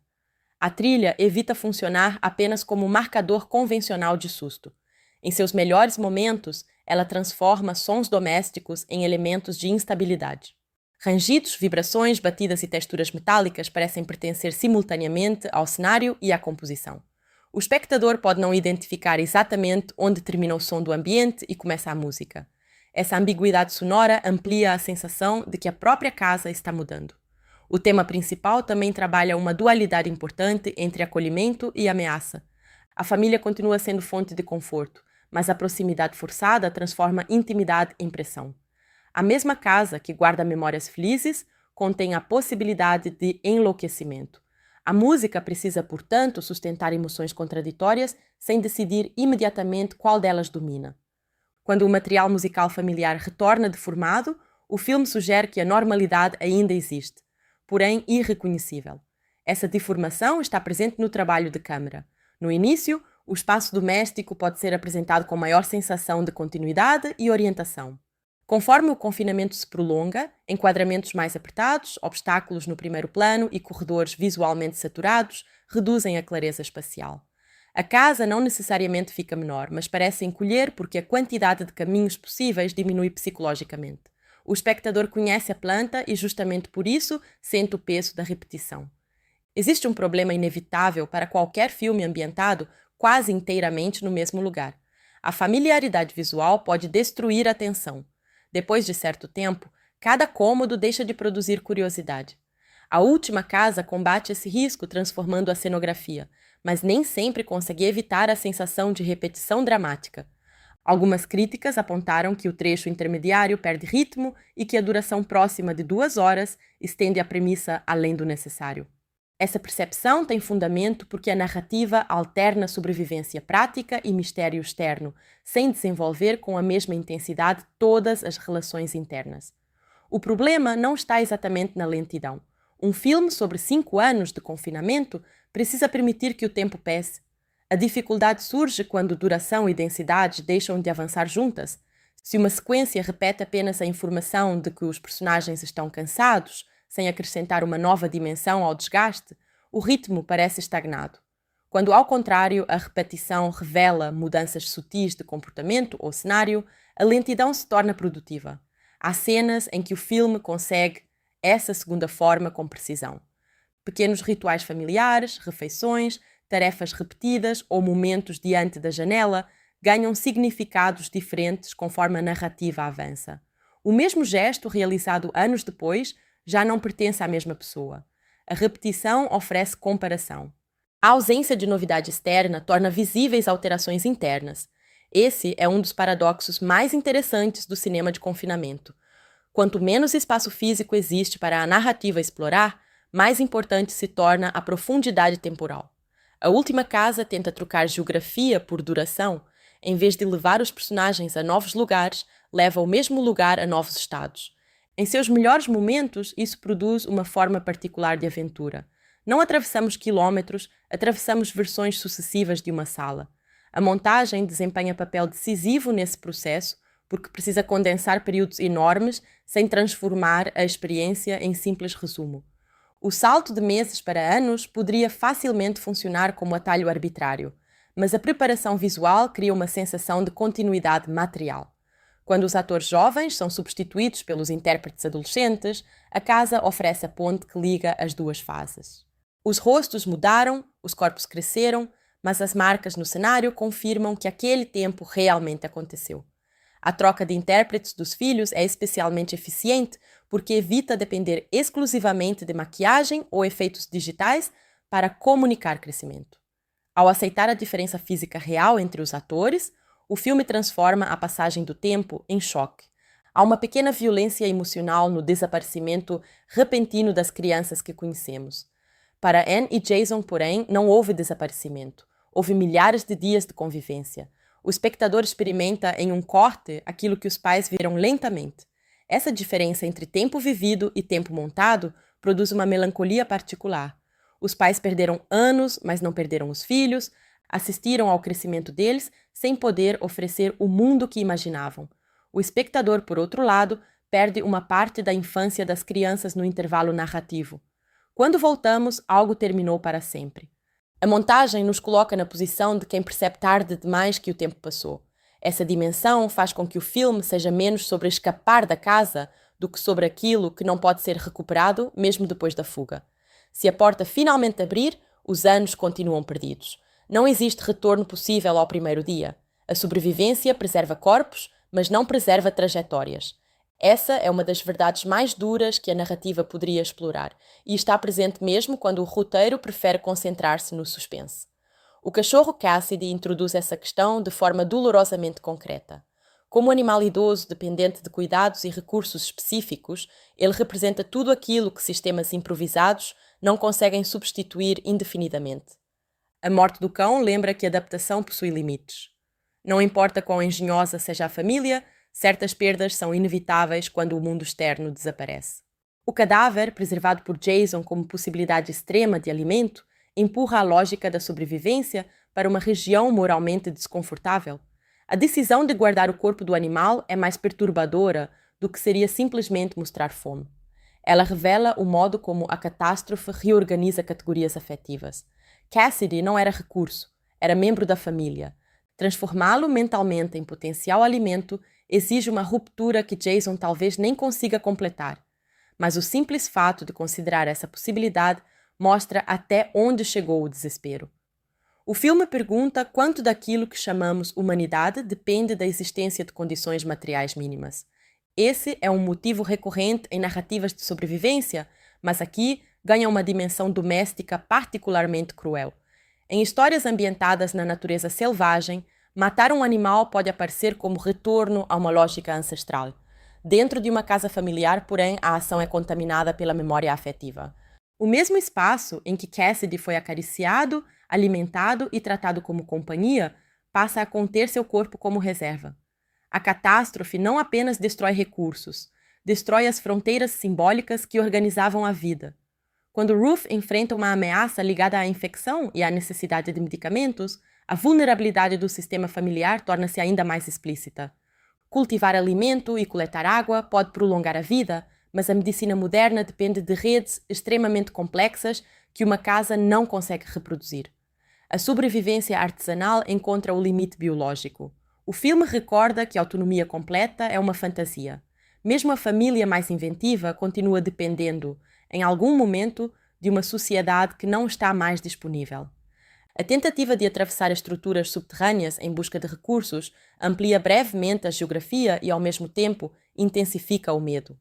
A trilha evita funcionar apenas como marcador convencional de susto. Em seus melhores momentos, ela transforma sons domésticos em elementos de instabilidade. Rangidos, vibrações, batidas e texturas metálicas parecem pertencer simultaneamente ao cenário e à composição. O espectador pode não identificar exatamente onde termina o som do ambiente e começa a música. Essa ambiguidade sonora amplia a sensação de que a própria casa está mudando. O tema principal também trabalha uma dualidade importante entre acolhimento e ameaça. A família continua sendo fonte de conforto, mas a proximidade forçada transforma intimidade em pressão. A mesma casa que guarda memórias felizes contém a possibilidade de enlouquecimento. A música precisa, portanto, sustentar emoções contraditórias sem decidir imediatamente qual delas domina. Quando o material musical familiar retorna deformado, o filme sugere que a normalidade ainda existe, porém irreconhecível. Essa deformação está presente no trabalho de câmara. No início, o espaço doméstico pode ser apresentado com maior sensação de continuidade e orientação. Conforme o confinamento se prolonga, enquadramentos mais apertados, obstáculos no primeiro plano e corredores visualmente saturados reduzem a clareza espacial. A casa não necessariamente fica menor, mas parece encolher porque a quantidade de caminhos possíveis diminui psicologicamente. O espectador conhece a planta e, justamente por isso, sente o peso da repetição. Existe um problema inevitável para qualquer filme ambientado quase inteiramente no mesmo lugar. A familiaridade visual pode destruir a atenção. Depois de certo tempo, cada cômodo deixa de produzir curiosidade. A última casa combate esse risco transformando a cenografia, mas nem sempre consegue evitar a sensação de repetição dramática. Algumas críticas apontaram que o trecho intermediário perde ritmo e que a duração próxima de 2 horas estende a premissa além do necessário. Essa percepção tem fundamento porque a narrativa alterna sobrevivência prática e mistério externo, sem desenvolver com a mesma intensidade todas as relações internas. O problema não está exatamente na lentidão. Um filme sobre 5 anos de confinamento precisa permitir que o tempo passe. A dificuldade surge quando duração e densidade deixam de avançar juntas. Se uma sequência repete apenas a informação de que os personagens estão cansados, sem acrescentar uma nova dimensão ao desgaste, o ritmo parece estagnado. Quando, ao contrário, a repetição revela mudanças sutis de comportamento ou cenário, a lentidão se torna produtiva. Há cenas em que o filme consegue essa segunda forma com precisão. Pequenos rituais familiares, refeições, tarefas repetidas ou momentos diante da janela ganham significados diferentes conforme a narrativa avança. O mesmo gesto realizado anos depois já não pertence à mesma pessoa. A repetição oferece comparação. A ausência de novidade externa torna visíveis alterações internas. Esse é um dos paradoxos mais interessantes do cinema de confinamento. Quanto menos espaço físico existe para a narrativa explorar, mais importante se torna a profundidade temporal. A última casa tenta trocar geografia por duração. Em vez de levar os personagens a novos lugares, leva o mesmo lugar a novos estados. Em seus melhores momentos, isso produz uma forma particular de aventura. Não atravessamos quilômetros, atravessamos versões sucessivas de uma sala. A montagem desempenha papel decisivo nesse processo, porque precisa condensar períodos enormes sem transformar a experiência em simples resumo. O salto de meses para anos poderia facilmente funcionar como atalho arbitrário, mas a preparação visual cria uma sensação de continuidade material. Quando os atores jovens são substituídos pelos intérpretes adolescentes, a casa oferece a ponte que liga as duas fases. Os rostos mudaram, os corpos cresceram, mas as marcas no cenário confirmam que aquele tempo realmente aconteceu. A troca de intérpretes dos filhos é especialmente eficiente porque evita depender exclusivamente de maquiagem ou efeitos digitais para comunicar crescimento. Ao aceitar a diferença física real entre os atores, o filme transforma a passagem do tempo em choque. Há uma pequena violência emocional no desaparecimento repentino das crianças que conhecemos. Para Anne e Jason, porém, não houve desaparecimento. Houve milhares de dias de convivência. O espectador experimenta em um corte aquilo que os pais viram lentamente. Essa diferença entre tempo vivido e tempo montado produz uma melancolia particular. Os pais perderam anos, mas não perderam os filhos, assistiram ao crescimento deles sem poder oferecer o mundo que imaginavam. O espectador, por outro lado, perde uma parte da infância das crianças no intervalo narrativo. Quando voltamos, algo terminou para sempre. A montagem nos coloca na posição de quem percebe tarde demais que o tempo passou. Essa dimensão faz com que o filme seja menos sobre escapar da casa do que sobre aquilo que não pode ser recuperado mesmo depois da fuga. Se a porta finalmente abrir, os anos continuam perdidos. Não existe retorno possível ao primeiro dia. A sobrevivência preserva corpos, mas não preserva trajetórias. Essa é uma das verdades mais duras que a narrativa poderia explorar, e está presente mesmo quando o roteiro prefere concentrar-se no suspense. O cachorro Cassidy introduz essa questão de forma dolorosamente concreta. Como animal idoso dependente de cuidados e recursos específicos, ele representa tudo aquilo que sistemas improvisados não conseguem substituir indefinidamente. A morte do cão lembra que a adaptação possui limites. Não importa quão engenhosa seja a família, certas perdas são inevitáveis quando o mundo externo desaparece. O cadáver, preservado por Jason como possibilidade extrema de alimento, empurra a lógica da sobrevivência para uma região moralmente desconfortável. A decisão de guardar o corpo do animal é mais perturbadora do que seria simplesmente mostrar fome. Ela revela o modo como a catástrofe reorganiza categorias afetivas. Cassidy não era recurso, era membro da família. Transformá-lo mentalmente em potencial alimento exige uma ruptura que Jason talvez nem consiga completar. Mas o simples fato de considerar essa possibilidade mostra até onde chegou o desespero. O filme pergunta quanto daquilo que chamamos humanidade depende da existência de condições materiais mínimas. Esse é um motivo recorrente em narrativas de sobrevivência, mas aqui ganha uma dimensão doméstica particularmente cruel. Em histórias ambientadas na natureza selvagem, matar um animal pode aparecer como retorno a uma lógica ancestral. Dentro de uma casa familiar, porém, a ação é contaminada pela memória afetiva. O mesmo espaço em que Cassidy foi acariciado, alimentado e tratado como companhia, passa a conter seu corpo como reserva. A catástrofe não apenas destrói recursos, destrói as fronteiras simbólicas que organizavam a vida. Quando Ruth enfrenta uma ameaça ligada à infecção e à necessidade de medicamentos, a vulnerabilidade do sistema familiar torna-se ainda mais explícita. Cultivar alimento e coletar água pode prolongar a vida, mas a medicina moderna depende de redes extremamente complexas que uma casa não consegue reproduzir. A sobrevivência artesanal encontra o limite biológico. O filme recorda que a autonomia completa é uma fantasia. Mesmo a família mais inventiva continua dependendo, em algum momento, de uma sociedade que não está mais disponível. A tentativa de atravessar estruturas subterrâneas em busca de recursos amplia brevemente a geografia e, ao mesmo tempo, intensifica o medo.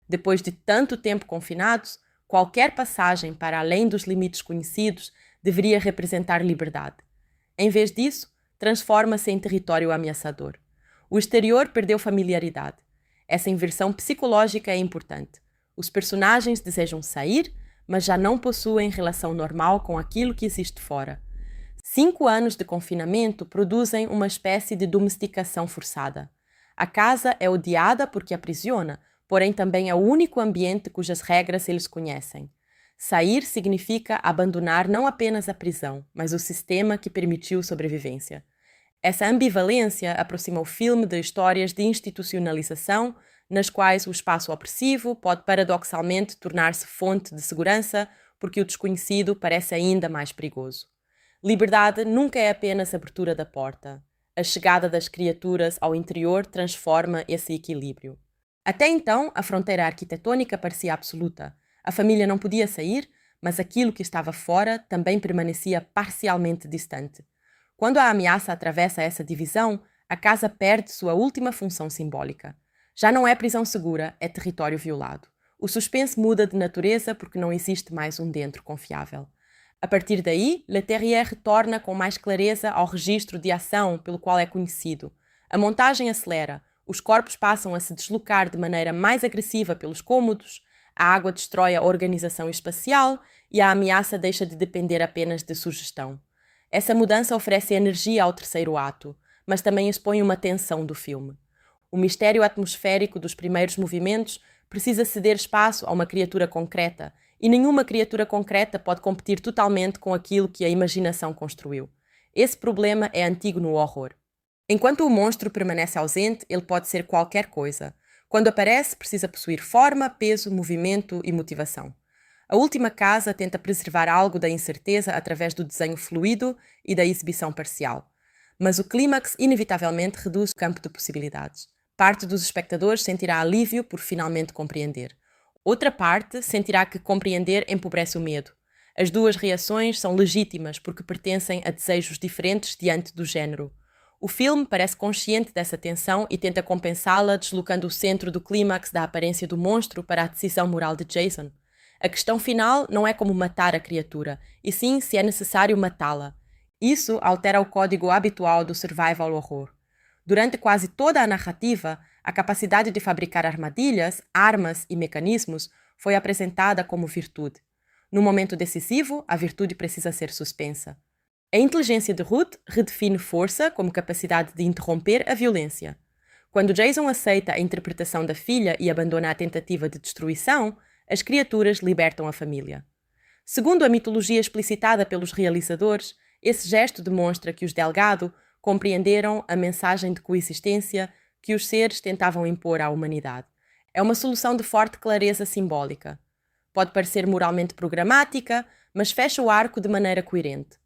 Depois de tanto tempo confinados, qualquer passagem para além dos limites conhecidos deveria representar liberdade. Em vez disso, transforma-se em território ameaçador. O exterior perdeu familiaridade. Essa inversão psicológica é importante. Os personagens desejam sair, mas já não possuem relação normal com aquilo que existe fora. 5 anos de confinamento produzem uma espécie de domesticação forçada. A casa é odiada porque aprisiona, porém também é o único ambiente cujas regras eles conhecem. Sair significa abandonar não apenas a prisão, mas o sistema que permitiu sobrevivência. Essa ambivalência aproxima o filme de histórias de institucionalização, nas quais o espaço opressivo pode paradoxalmente tornar-se fonte de segurança, porque o desconhecido parece ainda mais perigoso. Liberdade nunca é apenas a abertura da porta. A chegada das criaturas ao interior transforma esse equilíbrio. Até então, a fronteira arquitetônica parecia absoluta. A família não podia sair, mas aquilo que estava fora também permanecia parcialmente distante. Quando a ameaça atravessa essa divisão, a casa perde sua última função simbólica. Já não é prisão segura, é território violado. O suspense muda de natureza porque não existe mais um dentro confiável. A partir daí, Leterrier retorna com mais clareza ao registro de ação pelo qual é conhecido. A montagem acelera, os corpos passam a se deslocar de maneira mais agressiva pelos cômodos, a água destrói a organização espacial e a ameaça deixa de depender apenas de sugestão. Essa mudança oferece energia ao terceiro ato, mas também expõe uma tensão do filme. O mistério atmosférico dos primeiros movimentos precisa ceder espaço a uma criatura concreta, e nenhuma criatura concreta pode competir totalmente com aquilo que a imaginação construiu. Esse problema é antigo no horror. Enquanto o monstro permanece ausente, ele pode ser qualquer coisa. Quando aparece, precisa possuir forma, peso, movimento e motivação. A última casa tenta preservar algo da incerteza através do desenho fluido e da exibição parcial. Mas o clímax inevitavelmente reduz o campo de possibilidades. Parte dos espectadores sentirá alívio por finalmente compreender. Outra parte sentirá que compreender empobrece o medo. As duas reações são legítimas porque pertencem a desejos diferentes diante do género. O filme parece consciente dessa tensão e tenta compensá-la deslocando o centro do clímax da aparência do monstro para a decisão moral de Jason. A questão final não é como matar a criatura, e sim se é necessário matá-la. Isso altera o código habitual do survival horror. Durante quase toda a narrativa, a capacidade de fabricar armadilhas, armas e mecanismos foi apresentada como virtude. No momento decisivo, a virtude precisa ser suspensa. A inteligência de Ruth redefine força como capacidade de interromper a violência. Quando Jason aceita a interpretação da filha e abandona a tentativa de destruição, as criaturas libertam a família. Segundo a mitologia explicitada pelos realizadores, esse gesto demonstra que os Delgado compreenderam a mensagem de coexistência que os seres tentavam impor à humanidade. É uma solução de forte clareza simbólica. Pode parecer moralmente programática, mas fecha o arco de maneira coerente.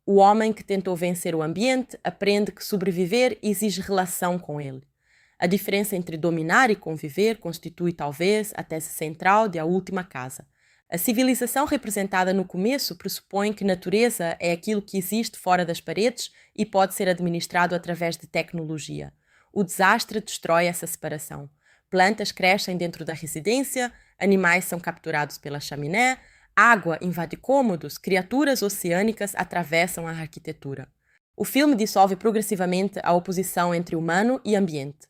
O homem que tentou vencer o ambiente aprende que sobreviver exige relação com ele. A diferença entre dominar e conviver constitui talvez a tese central de A Última Casa. A civilização representada no começo pressupõe que natureza é aquilo que existe fora das paredes e pode ser administrado através de tecnologia. O desastre destrói essa separação. Plantas crescem dentro da residência, animais são capturados pela chaminé, água invade cômodos, criaturas oceânicas atravessam a arquitetura. O filme dissolve progressivamente a oposição entre humano e ambiente.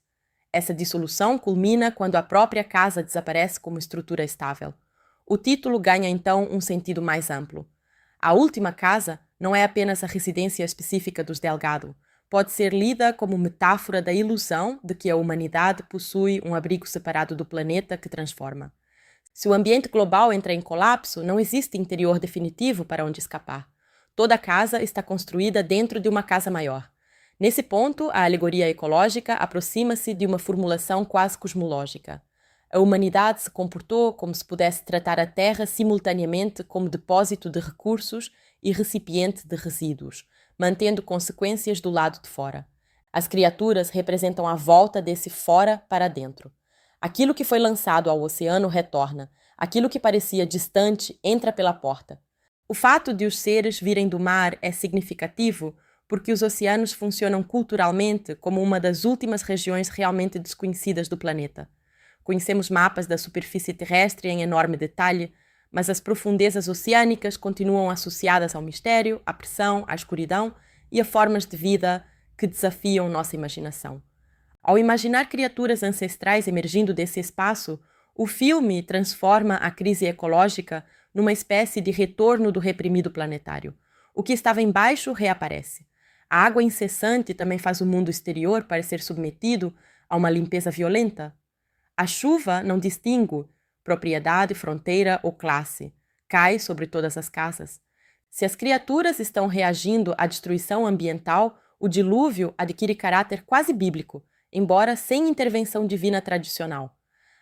Essa dissolução culmina quando a própria casa desaparece como estrutura estável. O título ganha então um sentido mais amplo. A Última Casa não é apenas a residência específica dos Delgado. Pode ser lida como metáfora da ilusão de que a humanidade possui um abrigo separado do planeta que transforma. Se o ambiente global entra em colapso, não existe interior definitivo para onde escapar. Toda casa está construída dentro de uma casa maior. Nesse ponto, a alegoria ecológica aproxima-se de uma formulação quase cosmológica. A humanidade se comportou como se pudesse tratar a Terra simultaneamente como depósito de recursos e recipiente de resíduos, mantendo consequências do lado de fora. As criaturas representam a volta desse fora para dentro. Aquilo que foi lançado ao oceano retorna. Aquilo que parecia distante entra pela porta. O fato de os seres virem do mar é significativo porque os oceanos funcionam culturalmente como uma das últimas regiões realmente desconhecidas do planeta. Conhecemos mapas da superfície terrestre em enorme detalhe, mas as profundezas oceânicas continuam associadas ao mistério, à pressão, à escuridão e a formas de vida que desafiam nossa imaginação. Ao imaginar criaturas ancestrais emergindo desse espaço, o filme transforma a crise ecológica numa espécie de retorno do reprimido planetário. O que estava embaixo reaparece. A água incessante também faz o mundo exterior parecer submetido a uma limpeza violenta. A chuva não distingue propriedade, fronteira ou classe. Cai sobre todas as casas. Se as criaturas estão reagindo à destruição ambiental, o dilúvio adquire caráter quase bíblico, embora sem intervenção divina tradicional.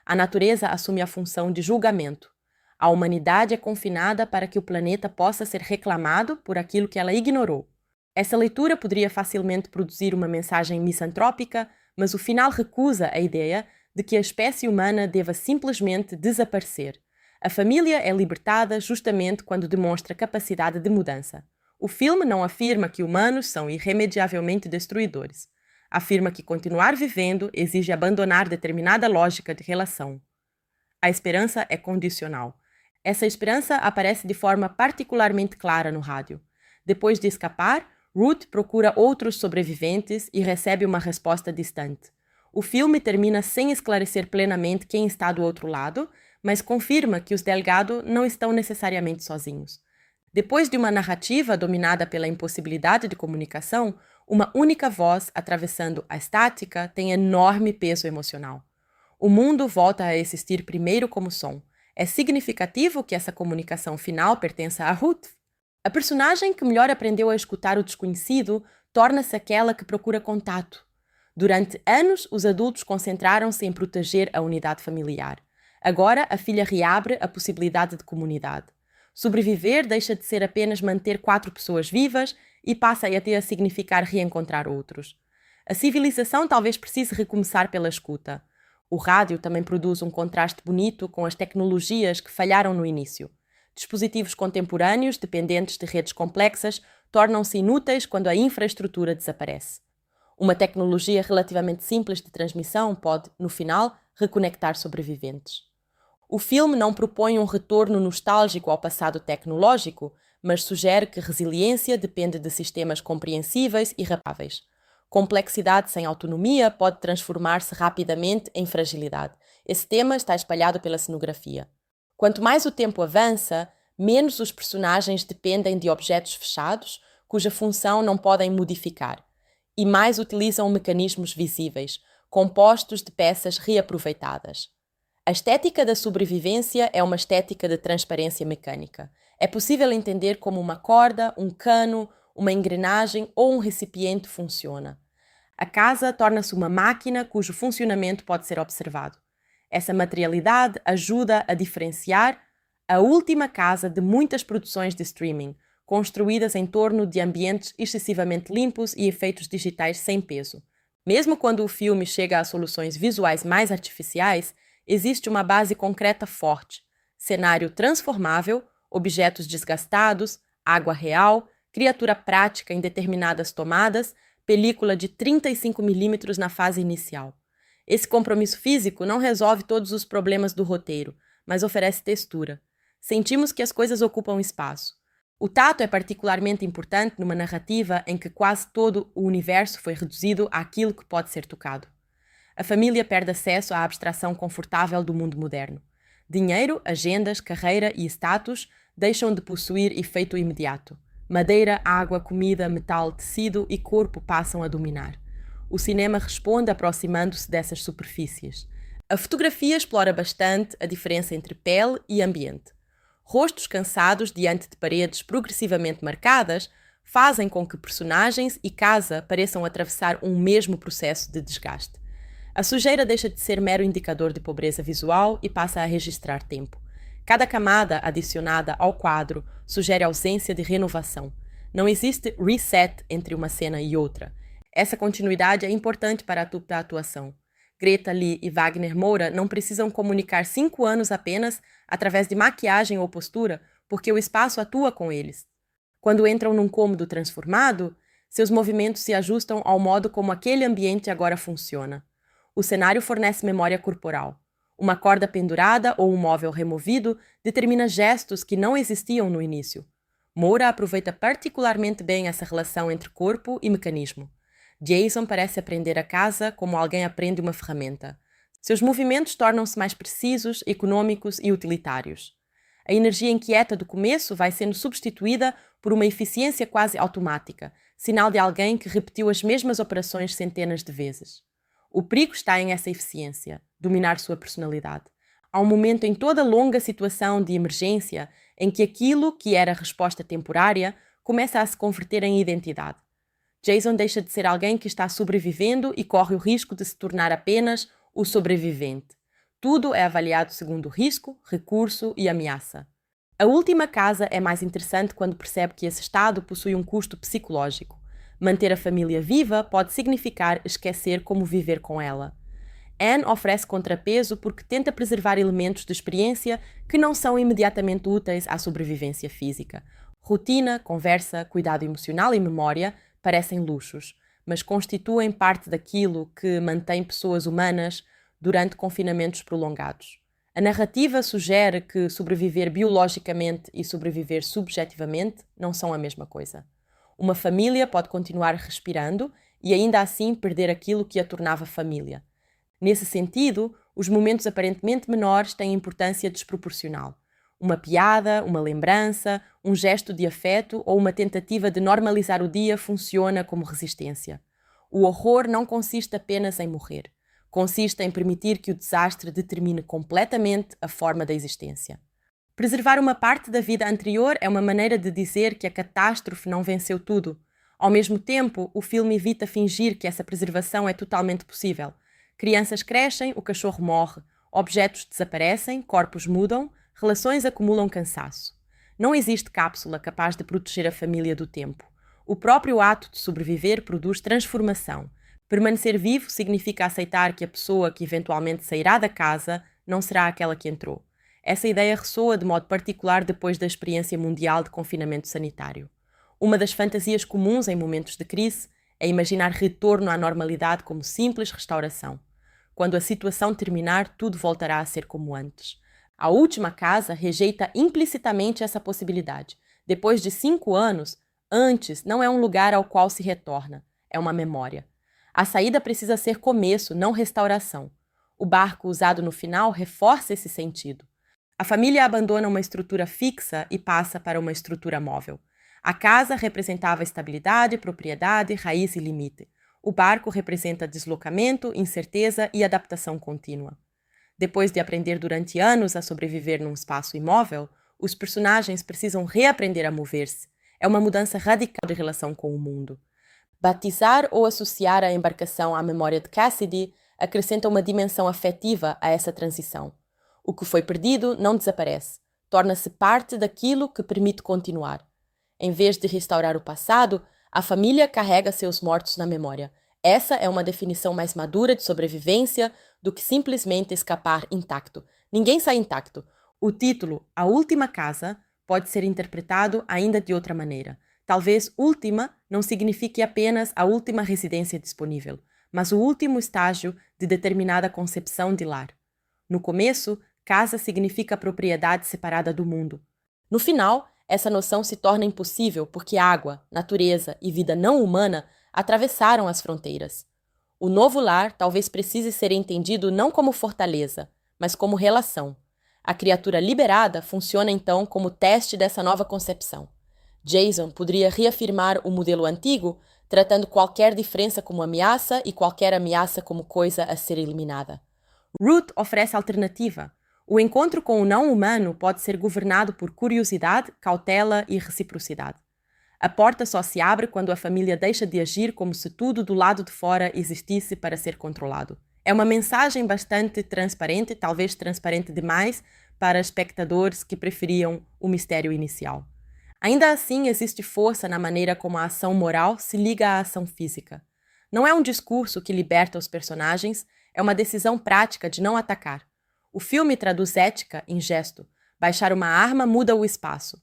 A natureza assume a função de julgamento. A humanidade é confinada para que o planeta possa ser reclamado por aquilo que ela ignorou. Essa leitura poderia facilmente produzir uma mensagem misantrópica, mas o final recusa a ideia de que a espécie humana deva simplesmente desaparecer. A família é libertada justamente quando demonstra capacidade de mudança. O filme não afirma que humanos são irremediavelmente destruidores. Afirma que continuar vivendo exige abandonar determinada lógica de relação. A esperança é condicional. Essa esperança aparece de forma particularmente clara no rádio. Depois de escapar, Ruth procura outros sobreviventes e recebe uma resposta distante. O filme termina sem esclarecer plenamente quem está do outro lado, mas confirma que os Delgado não estão necessariamente sozinhos. Depois de uma narrativa dominada pela impossibilidade de comunicação, uma única voz atravessando a estática tem enorme peso emocional. O mundo volta a existir primeiro como som. É significativo que essa comunicação final pertença a Ruth. A personagem que melhor aprendeu a escutar o desconhecido torna-se aquela que procura contato. Durante anos, os adultos concentraram-se em proteger a unidade familiar. Agora, a filha reabre a possibilidade de comunidade. Sobreviver deixa de ser apenas manter 4 pessoas vivas e passa até a significar reencontrar outros. A civilização talvez precise recomeçar pela escuta. O rádio também produz um contraste bonito com as tecnologias que falharam no início. Dispositivos contemporâneos, dependentes de redes complexas, tornam-se inúteis quando a infraestrutura desaparece. Uma tecnologia relativamente simples de transmissão pode, no final, reconectar sobreviventes. O filme não propõe um retorno nostálgico ao passado tecnológico, mas sugere que resiliência depende de sistemas compreensíveis e rapáveis. Complexidade sem autonomia pode transformar-se rapidamente em fragilidade. Esse tema está espalhado pela cenografia. Quanto mais o tempo avança, menos os personagens dependem de objetos fechados, cuja função não podem modificar, e mais utilizam mecanismos visíveis, compostos de peças reaproveitadas. A estética da sobrevivência é uma estética de transparência mecânica. É possível entender como uma corda, um cano, uma engrenagem ou um recipiente funciona. A casa torna-se uma máquina cujo funcionamento pode ser observado. Essa materialidade ajuda a diferenciar a última casa de muitas produções de streaming, construídas em torno de ambientes excessivamente limpos e efeitos digitais sem peso. Mesmo quando o filme chega a soluções visuais mais artificiais, existe uma base concreta forte: cenário transformável, objetos desgastados, água real, criatura prática em determinadas tomadas, película de 35mm na fase inicial. Esse compromisso físico não resolve todos os problemas do roteiro, mas oferece textura. Sentimos que as coisas ocupam espaço. O tato é particularmente importante numa narrativa em que quase todo o universo foi reduzido àquilo que pode ser tocado. A família perde acesso à abstração confortável do mundo moderno. Dinheiro, agendas, carreira e status deixam de possuir efeito imediato. Madeira, água, comida, metal, tecido e corpo passam a dominar. O cinema responde aproximando-se dessas superfícies. A fotografia explora bastante a diferença entre pele e ambiente. Rostos cansados diante de paredes progressivamente marcadas fazem com que personagens e casa pareçam atravessar um mesmo processo de desgaste. A sujeira deixa de ser mero indicador de pobreza visual e passa a registrar tempo. Cada camada adicionada ao quadro sugere ausência de renovação. Não existe reset entre uma cena e outra. Essa continuidade é importante para a atuação. Greta Lee e Wagner Moura não precisam comunicar 5 anos apenas através de maquiagem ou postura, porque o espaço atua com eles. Quando entram num cômodo transformado, seus movimentos se ajustam ao modo como aquele ambiente agora funciona. O cenário fornece memória corporal. Uma corda pendurada ou um móvel removido determina gestos que não existiam no início. Moura aproveita particularmente bem essa relação entre corpo e mecanismo. Jason parece aprender a casa como alguém aprende uma ferramenta. Seus movimentos tornam-se mais precisos, econômicos e utilitários. A energia inquieta do começo vai sendo substituída por uma eficiência quase automática, sinal de alguém que repetiu as mesmas operações centenas de vezes. O perigo está em essa eficiência, dominar sua personalidade. Há um momento em toda longa situação de emergência em que aquilo que era resposta temporária começa a se converter em identidade. Jason deixa de ser alguém que está sobrevivendo e corre o risco de se tornar apenas o sobrevivente. Tudo é avaliado segundo risco, recurso e ameaça. A última casa é mais interessante quando percebe que esse estado possui um custo psicológico. Manter a família viva pode significar esquecer como viver com ela. Anne oferece contrapeso porque tenta preservar elementos de experiência que não são imediatamente úteis à sobrevivência física. Rotina, conversa, cuidado emocional e memória parecem luxos, mas constituem parte daquilo que mantém pessoas humanas durante confinamentos prolongados. A narrativa sugere que sobreviver biologicamente e sobreviver subjetivamente não são a mesma coisa. Uma família pode continuar respirando e ainda assim perder aquilo que a tornava família. Nesse sentido, os momentos aparentemente menores têm importância desproporcional. Uma piada, uma lembrança, um gesto de afeto ou uma tentativa de normalizar o dia funciona como resistência. O horror não consiste apenas em morrer. Consiste em permitir que o desastre determine completamente a forma da existência. Preservar uma parte da vida anterior é uma maneira de dizer que a catástrofe não venceu tudo. Ao mesmo tempo, o filme evita fingir que essa preservação é totalmente possível. Crianças crescem, o cachorro morre, objetos desaparecem, corpos mudam, relações acumulam cansaço. Não existe cápsula capaz de proteger a família do tempo. O próprio ato de sobreviver produz transformação. Permanecer vivo significa aceitar que a pessoa que eventualmente sairá da casa não será aquela que entrou. Essa ideia ressoa de modo particular depois da experiência mundial de confinamento sanitário. Uma das fantasias comuns em momentos de crise é imaginar retorno à normalidade como simples restauração. Quando a situação terminar, tudo voltará a ser como antes. A Última Casa rejeita implicitamente essa possibilidade. Depois de 5 anos, antes não é um lugar ao qual se retorna, é uma memória. A saída precisa ser começo, não restauração. O barco usado no final reforça esse sentido. A família abandona uma estrutura fixa e passa para uma estrutura móvel. A casa representava estabilidade, propriedade, raiz e limite. O barco representa deslocamento, incerteza e adaptação contínua. Depois de aprender durante anos a sobreviver num espaço imóvel, os personagens precisam reaprender a mover-se. É uma mudança radical de relação com o mundo. Batizar ou associar a embarcação à memória de Cassidy acrescenta uma dimensão afetiva a essa transição. O que foi perdido não desaparece, torna-se parte daquilo que permite continuar. Em vez de restaurar o passado, a família carrega seus mortos na memória. Essa é uma definição mais madura de sobrevivência do que simplesmente escapar intacto. Ninguém sai intacto. O título A Última Casa pode ser interpretado ainda de outra maneira. Talvez última não signifique apenas a última residência disponível, mas o último estágio de determinada concepção de lar. No começo, casa significa propriedade separada do mundo. No final, essa noção se torna impossível porque água, natureza e vida não humana atravessaram as fronteiras. O novo lar talvez precise ser entendido não como fortaleza, mas como relação. A criatura liberada funciona então como teste dessa nova concepção. Jason poderia reafirmar o modelo antigo, tratando qualquer diferença como ameaça e qualquer ameaça como coisa a ser eliminada. Ruth oferece alternativa. O encontro com o não-humano pode ser governado por curiosidade, cautela e reciprocidade. A porta só se abre quando a família deixa de agir como se tudo do lado de fora existisse para ser controlado. É uma mensagem bastante transparente, talvez transparente demais, para espectadores que preferiam o mistério inicial. Ainda assim, existe força na maneira como a ação moral se liga à ação física. Não é um discurso que liberta os personagens, é uma decisão prática de não atacar. O filme traduz ética em gesto. Baixar uma arma muda o espaço.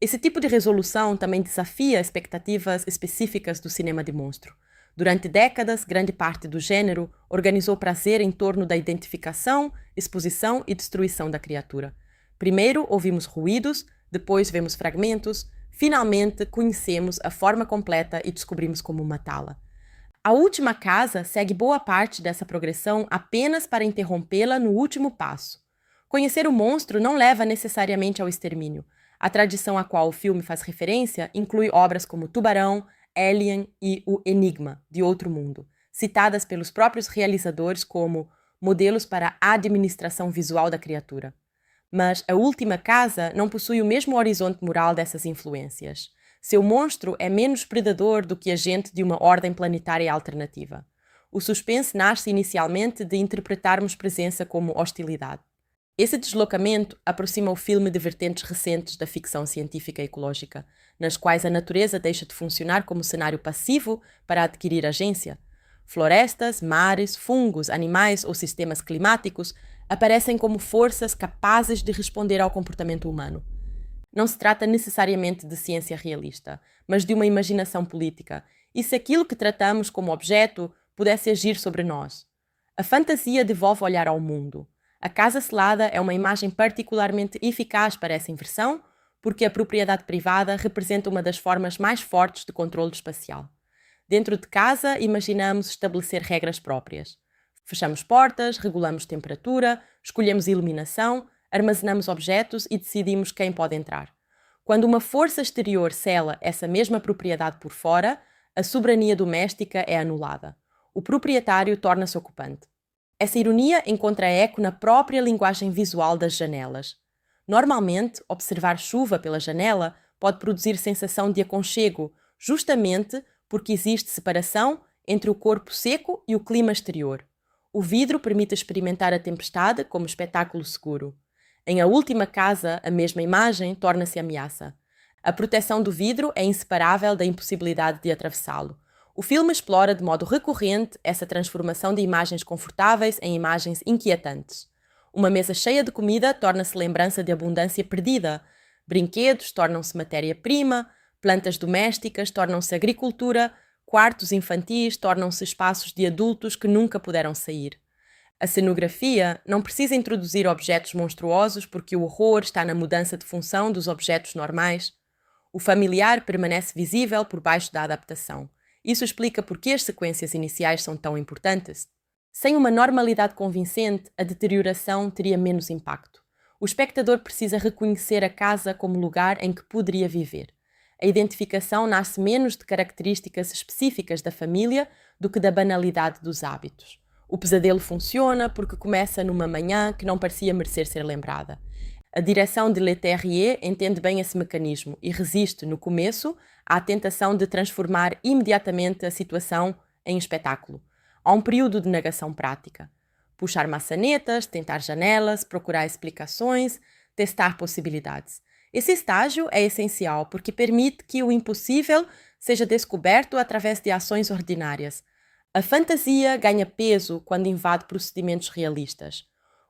Esse tipo de resolução também desafia expectativas específicas do cinema de monstro. Durante décadas, grande parte do gênero organizou prazer em torno da identificação, exposição e destruição da criatura. Primeiro ouvimos ruídos, depois vemos fragmentos, finalmente conhecemos a forma completa e descobrimos como matá-la. A Última Casa segue boa parte dessa progressão apenas para interrompê-la no último passo. Conhecer o monstro não leva necessariamente ao extermínio. A tradição a qual o filme faz referência inclui obras como Tubarão, Alien e O Enigma, de Outro Mundo, citadas pelos próprios realizadores como modelos para a administração visual da criatura. Mas A Última Casa não possui o mesmo horizonte moral dessas influências. Seu monstro é menos predador do que agente de uma ordem planetária alternativa. O suspense nasce inicialmente de interpretarmos presença como hostilidade. Esse deslocamento aproxima o filme de vertentes recentes da ficção científica e ecológica, nas quais a natureza deixa de funcionar como cenário passivo para adquirir agência. Florestas, mares, fungos, animais ou sistemas climáticos aparecem como forças capazes de responder ao comportamento humano. não se trata necessariamente de ciência realista, mas de uma imaginação política, e se aquilo que tratamos como objeto pudesse agir sobre nós. A fantasia devolve olhar ao mundo. A casa selada é uma imagem particularmente eficaz para essa inversão, porque a propriedade privada representa uma das formas mais fortes de controle espacial. Dentro de casa, imaginamos estabelecer regras próprias. Fechamos portas, regulamos temperatura, escolhemos iluminação, armazenamos objetos e decidimos quem pode entrar. Quando uma força exterior sela essa mesma propriedade por fora, a soberania doméstica é anulada. O proprietário torna-se ocupante. Essa ironia encontra eco na própria linguagem visual das janelas. Normalmente, observar chuva pela janela pode produzir sensação de aconchego, justamente porque existe separação entre o corpo seco e o clima exterior. O vidro permite experimentar a tempestade como espetáculo seguro. Em A Última Casa, a mesma imagem torna-se ameaça. A proteção do vidro é inseparável da impossibilidade de atravessá-lo. O filme explora de modo recorrente essa transformação de imagens confortáveis em imagens inquietantes. Uma mesa cheia de comida torna-se lembrança de abundância perdida. Brinquedos tornam-se matéria-prima, plantas domésticas tornam-se agricultura, quartos infantis tornam-se espaços de adultos que nunca puderam sair. A cenografia não precisa introduzir objetos monstruosos porque o horror está na mudança de função dos objetos normais. O familiar permanece visível por baixo da adaptação. Isso explica por que as sequências iniciais são tão importantes. Sem uma normalidade convincente, a deterioração teria menos impacto. O espectador precisa reconhecer a casa como lugar em que poderia viver. A identificação nasce menos de características específicas da família do que da banalidade dos hábitos. O pesadelo funciona porque começa numa manhã que não parecia merecer ser lembrada. A direção de Leterrier entende bem esse mecanismo e resiste, no começo, à tentação de transformar imediatamente a situação em espetáculo. Há um período de negação prática. Puxar maçanetas, tentar janelas, procurar explicações, testar possibilidades. Esse estágio é essencial porque permite que o impossível seja descoberto através de ações ordinárias. A fantasia ganha peso quando invade procedimentos realistas.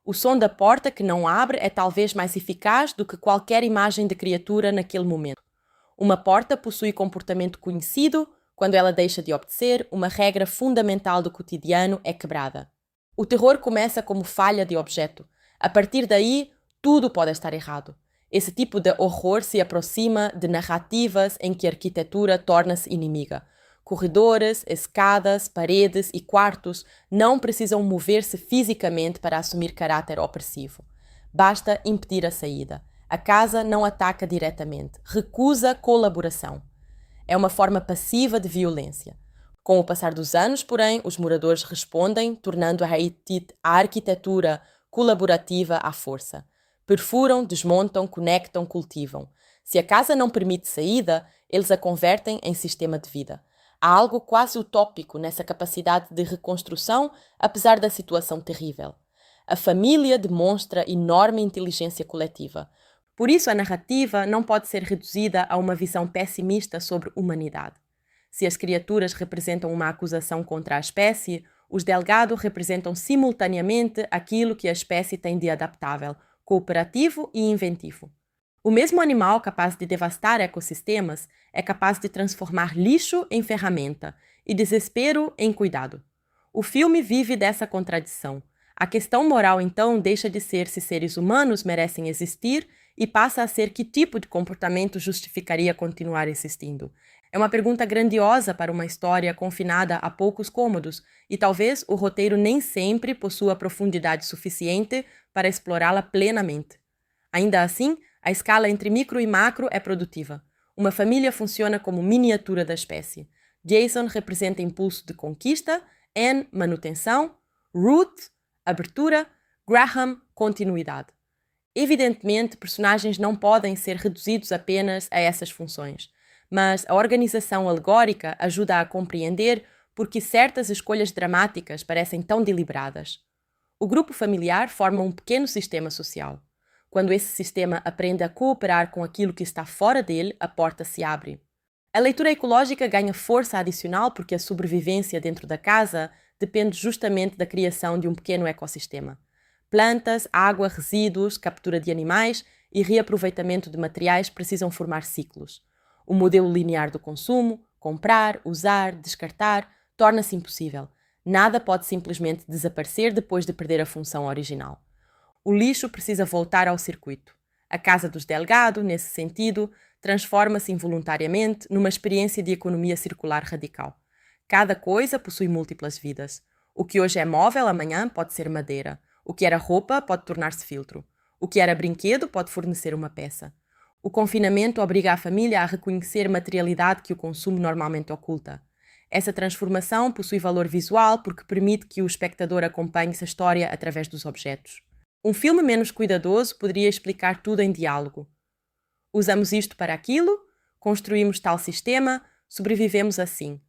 O som da porta que não abre é talvez mais eficaz do que qualquer imagem de criatura naquele momento. Uma porta possui comportamento conhecido, quando ela deixa de obedecer, uma regra fundamental do cotidiano é quebrada. O terror começa como falha de objeto. A partir daí, tudo pode estar errado. Esse tipo de horror se aproxima de narrativas em que a arquitetura torna-se inimiga. Corredores, escadas, paredes e quartos não precisam mover-se fisicamente para assumir caráter opressivo. Basta impedir a saída. A casa não ataca diretamente, recusa colaboração. É uma forma passiva de violência. Com o passar dos anos, porém, os moradores respondem, tornando a arquitetura colaborativa à força. Perfuram, desmontam, conectam, cultivam. Se a casa não permite saída, eles a convertem em sistema de vida. Há algo quase utópico nessa capacidade de reconstrução, apesar da situação terrível. A família demonstra enorme inteligência coletiva. Por isso, a narrativa não pode ser reduzida a uma visão pessimista sobre humanidade. Se as criaturas representam uma acusação contra a espécie, os Delgado representam simultaneamente aquilo que a espécie tem de adaptável, cooperativo e inventivo. O mesmo animal capaz de devastar ecossistemas é capaz de transformar lixo em ferramenta e desespero em cuidado. O filme vive dessa contradição. A questão moral, então, deixa de ser se seres humanos merecem existir e passa a ser que tipo de comportamento justificaria continuar existindo. É uma pergunta grandiosa para uma história confinada a poucos cômodos e talvez o roteiro nem sempre possua profundidade suficiente para explorá-la plenamente. Ainda assim, a escala entre micro e macro é produtiva. Uma família funciona como miniatura da espécie. Jason representa impulso de conquista, Anne, manutenção, Ruth, abertura, Graham, continuidade. Evidentemente, personagens não podem ser reduzidos apenas a essas funções, mas a organização alegórica ajuda a compreender por que certas escolhas dramáticas parecem tão deliberadas. O grupo familiar forma um pequeno sistema social. Quando esse sistema aprende a cooperar com aquilo que está fora dele, a porta se abre. A leitura ecológica ganha força adicional porque a sobrevivência dentro da casa depende justamente da criação de um pequeno ecossistema. Plantas, água, resíduos, captura de animais e reaproveitamento de materiais precisam formar ciclos. O modelo linear do consumo, comprar, usar, descartar, torna-se impossível. Nada pode simplesmente desaparecer depois de perder a função original. O lixo precisa voltar ao circuito. A casa dos Delgado, nesse sentido, transforma-se involuntariamente numa experiência de economia circular radical. Cada coisa possui múltiplas vidas. O que hoje é móvel, amanhã pode ser madeira. O que era roupa pode tornar-se filtro. O que era brinquedo pode fornecer uma peça. O confinamento obriga a família a reconhecer materialidade que o consumo normalmente oculta. Essa transformação possui valor visual porque permite que o espectador acompanhe essa história através dos objetos. Um filme menos cuidadoso poderia explicar tudo em diálogo. Usamos isto para aquilo, construímos tal sistema, sobrevivemos assim.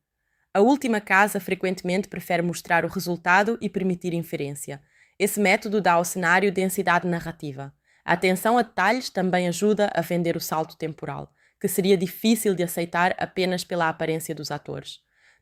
A última casa frequentemente prefere mostrar o resultado e permitir inferência. Esse método dá ao cenário densidade narrativa. A atenção a detalhes também ajuda a vender o salto temporal, que seria difícil de aceitar apenas pela aparência dos atores.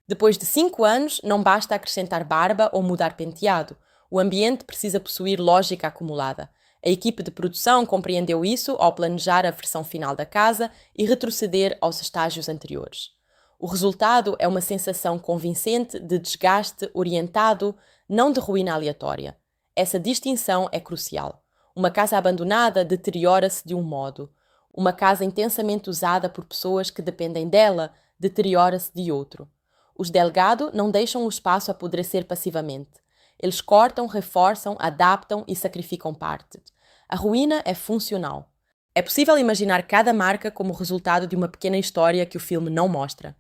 Depois de 5 anos, não basta acrescentar barba ou mudar penteado. O ambiente precisa possuir lógica acumulada. A equipe de produção compreendeu isso ao planejar a versão final da casa e retroceder aos estágios anteriores. O resultado é uma sensação convincente de desgaste orientado, não de ruína aleatória. Essa distinção é crucial. Uma casa abandonada deteriora-se de um modo. Uma casa intensamente usada por pessoas que dependem dela deteriora-se de outro. Os Delgado não deixam o espaço apodrecer passivamente. Eles cortam, reforçam, adaptam e sacrificam parte. A ruína é funcional. É possível imaginar cada marca como resultado de uma pequena história que o filme não mostra.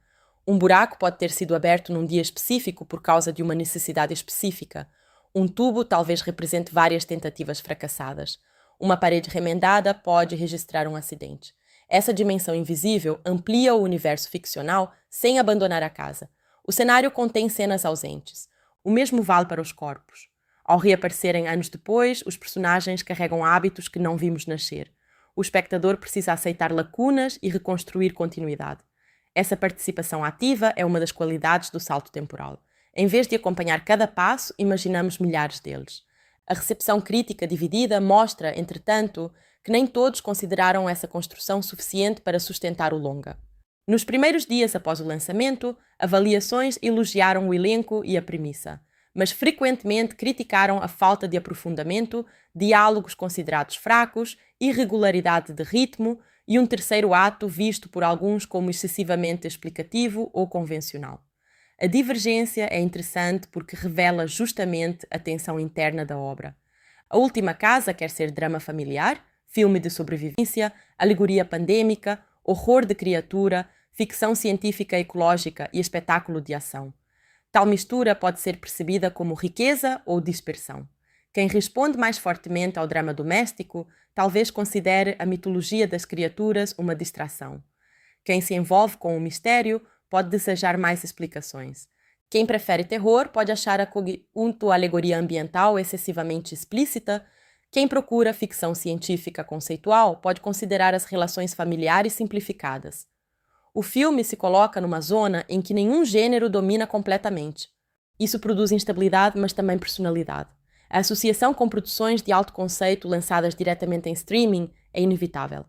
Um buraco pode ter sido aberto num dia específico por causa de uma necessidade específica. Um tubo talvez represente várias tentativas fracassadas. Uma parede remendada pode registrar um acidente. Essa dimensão invisível amplia o universo ficcional sem abandonar a casa. O cenário contém cenas ausentes. O mesmo vale para os corpos. Ao reaparecerem anos depois, os personagens carregam hábitos que não vimos nascer. O espectador precisa aceitar lacunas e reconstruir continuidade. Essa participação ativa é uma das qualidades do salto temporal. Em vez de acompanhar cada passo, imaginamos milhares deles. A recepção crítica dividida mostra, entretanto, que nem todos consideraram essa construção suficiente para sustentar o longa. Nos primeiros dias após o lançamento, avaliações elogiaram o elenco e a premissa, mas frequentemente criticaram a falta de aprofundamento, diálogos considerados fracos, irregularidade de ritmo e um terceiro ato visto por alguns como excessivamente explicativo ou convencional. A divergência é interessante porque revela justamente a tensão interna da obra. A Última Casa quer ser drama familiar, filme de sobrevivência, alegoria pandêmica, horror de criatura, ficção científica ecológica e espetáculo de ação. Tal mistura pode ser percebida como riqueza ou dispersão. Quem responde mais fortemente ao drama doméstico talvez considere a mitologia das criaturas uma distração. Quem se envolve com o mistério pode desejar mais explicações. Quem prefere terror pode achar a alegoria ambiental excessivamente explícita. Quem procura ficção científica conceitual pode considerar as relações familiares simplificadas. O filme se coloca numa zona em que nenhum gênero domina completamente. Isso produz instabilidade, mas também personalidade. A associação com produções de alto conceito lançadas diretamente em streaming é inevitável.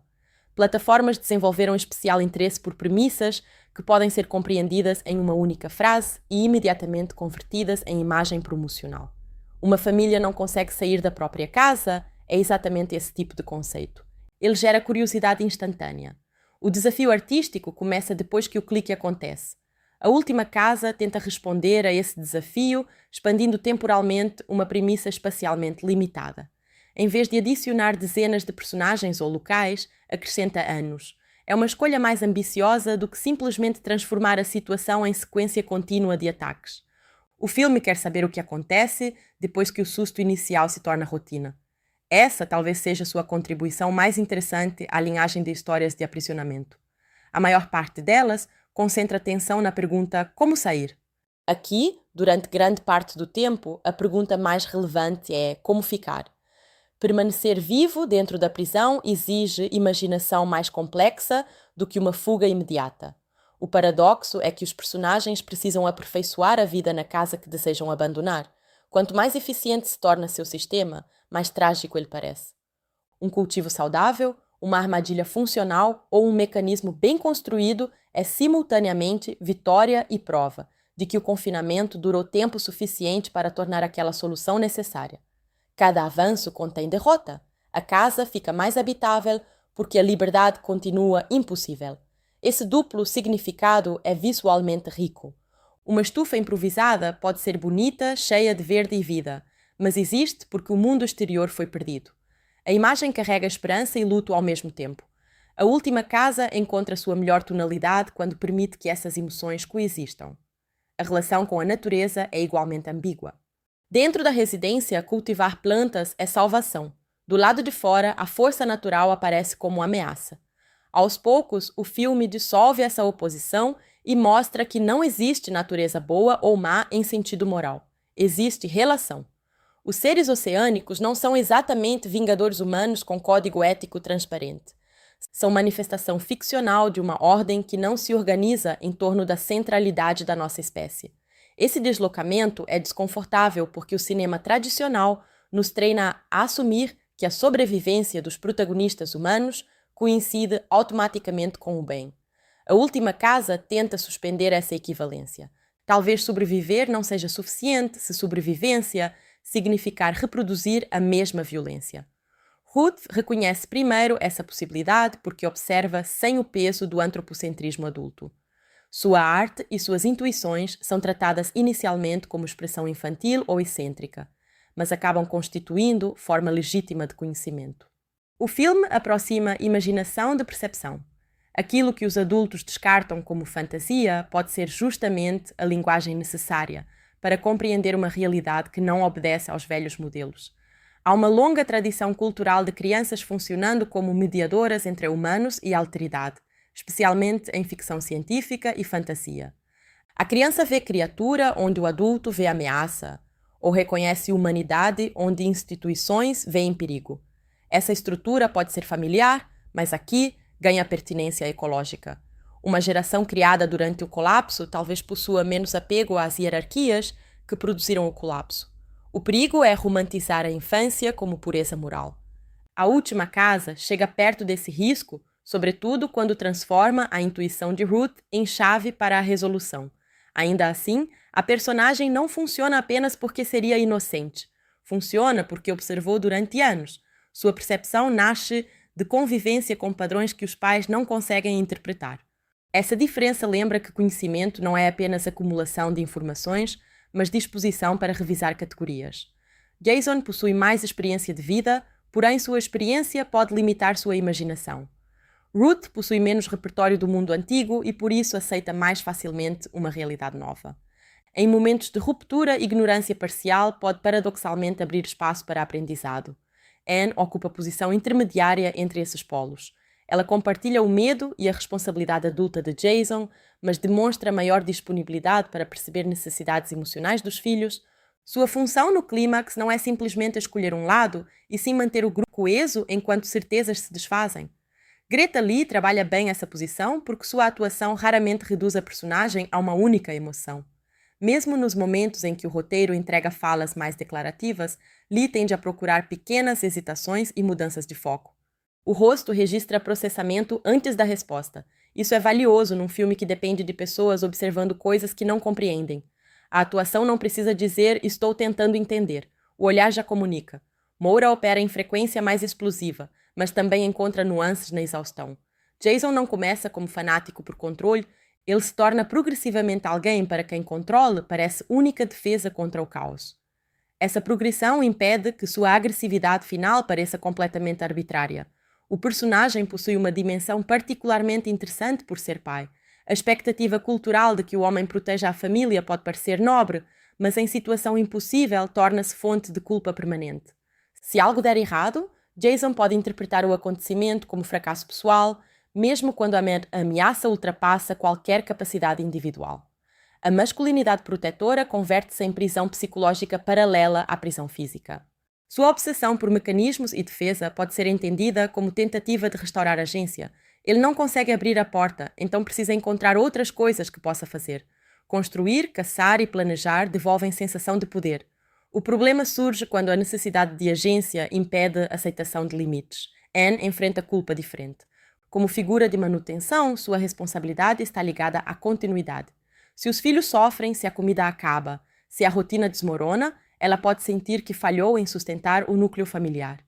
Plataformas desenvolveram especial interesse por premissas que podem ser compreendidas em uma única frase e imediatamente convertidas em imagem promocional. Uma família não consegue sair da própria casa é exatamente esse tipo de conceito. Ele gera curiosidade instantânea. O desafio artístico começa depois que o clique acontece. A Última Casa tenta responder a esse desafio, expandindo temporalmente uma premissa espacialmente limitada. Em vez de adicionar dezenas de personagens ou locais, acrescenta anos. É uma escolha mais ambiciosa do que simplesmente transformar a situação em sequência contínua de ataques. O filme quer saber o que acontece depois que o susto inicial se torna rotina. Essa talvez seja sua contribuição mais interessante à linhagem de histórias de aprisionamento. A maior parte delas concentra atenção na pergunta como sair. Aqui, durante grande parte do tempo, a pergunta mais relevante é como ficar. Permanecer vivo dentro da prisão exige imaginação mais complexa do que uma fuga imediata. O paradoxo é que os personagens precisam aperfeiçoar a vida na casa que desejam abandonar. Quanto mais eficiente se torna seu sistema, mais trágico ele parece. Um cultivo saudável, uma armadilha funcional ou um mecanismo bem construído é simultaneamente vitória e prova de que o confinamento durou tempo suficiente para tornar aquela solução necessária. Cada avanço contém derrota. A casa fica mais habitável porque a liberdade continua impossível. Esse duplo significado é visualmente rico. Uma estufa improvisada pode ser bonita, cheia de verde e vida, mas existe porque o mundo exterior foi perdido. A imagem carrega esperança e luto ao mesmo tempo. A última casa encontra sua melhor tonalidade quando permite que essas emoções coexistam. A relação com a natureza é igualmente ambígua. Dentro da residência, cultivar plantas é salvação. Do lado de fora, a força natural aparece como ameaça. Aos poucos, o filme dissolve essa oposição e mostra que não existe natureza boa ou má em sentido moral. Existe relação. Os seres oceânicos não são exatamente vingadores humanos com código ético transparente. São manifestação ficcional de uma ordem que não se organiza em torno da centralidade da nossa espécie. Esse deslocamento é desconfortável porque o cinema tradicional nos treina a assumir que a sobrevivência dos protagonistas humanos coincide automaticamente com o bem. A última casa tenta suspender essa equivalência. Talvez sobreviver não seja suficiente se sobrevivência significar reproduzir a mesma violência. Ruth reconhece primeiro essa possibilidade porque observa sem o peso do antropocentrismo adulto. Sua arte e suas intuições são tratadas inicialmente como expressão infantil ou excêntrica, mas acabam constituindo forma legítima de conhecimento. O filme aproxima imaginação de percepção. Aquilo que os adultos descartam como fantasia pode ser justamente a linguagem necessária para compreender uma realidade que não obedece aos velhos modelos. Há uma longa tradição cultural de crianças funcionando como mediadoras entre humanos e a alteridade, especialmente em ficção científica e fantasia. A criança vê criatura onde o adulto vê ameaça, ou reconhece humanidade onde instituições veem perigo. Essa estrutura pode ser familiar, mas aqui ganha pertinência ecológica. Uma geração criada durante o colapso talvez possua menos apego às hierarquias que produziram o colapso. O perigo é romantizar a infância como pureza moral. A última casa chega perto desse risco, sobretudo quando transforma a intuição de Ruth em chave para a resolução. Ainda assim, a personagem não funciona apenas porque seria inocente. Funciona porque observou durante anos. Sua percepção nasce de convivência com padrões que os pais não conseguem interpretar. Essa diferença lembra que conhecimento não é apenas acumulação de informações, mas disposição para revisar categorias. Jason possui mais experiência de vida, porém sua experiência pode limitar sua imaginação. Ruth possui menos repertório do mundo antigo e por isso aceita mais facilmente uma realidade nova. Em momentos de ruptura, ignorância parcial pode paradoxalmente abrir espaço para aprendizado. Anne ocupa a posição intermediária entre esses polos. Ela compartilha o medo e a responsabilidade adulta de Jason, mas demonstra maior disponibilidade para perceber necessidades emocionais dos filhos. Sua função no clímax não é simplesmente escolher um lado, e sim manter o grupo coeso enquanto certezas se desfazem. Greta Lee trabalha bem essa posição porque sua atuação raramente reduz a personagem a uma única emoção. Mesmo nos momentos em que o roteiro entrega falas mais declarativas, Lee tende a procurar pequenas hesitações e mudanças de foco. O rosto registra processamento antes da resposta. Isso é valioso num filme que depende de pessoas observando coisas que não compreendem. A atuação não precisa dizer "estou tentando entender". O olhar já comunica. Moura opera em frequência mais explosiva, mas também encontra nuances na exaustão. Jason não começa como fanático por controle, ele se torna progressivamente alguém para quem controle parece única defesa contra o caos. Essa progressão impede que sua agressividade final pareça completamente arbitrária. O personagem possui uma dimensão particularmente interessante por ser pai. A expectativa cultural de que o homem proteja a família pode parecer nobre, mas em situação impossível torna-se fonte de culpa permanente. Se algo der errado, Jason pode interpretar o acontecimento como fracasso pessoal, mesmo quando a ameaça ultrapassa qualquer capacidade individual. A masculinidade protetora converte-se em prisão psicológica paralela à prisão física. Sua obsessão por mecanismos e defesa pode ser entendida como tentativa de restaurar a agência. Ele não consegue abrir a porta, então precisa encontrar outras coisas que possa fazer. Construir, caçar e planejar devolvem sensação de poder. O problema surge quando a necessidade de agência impede a aceitação de limites. Anne enfrenta culpa diferente. Como figura de manutenção, sua responsabilidade está ligada à continuidade. Se os filhos sofrem, se a comida acaba, se a rotina desmorona, ela pode sentir que falhou em sustentar o núcleo familiar.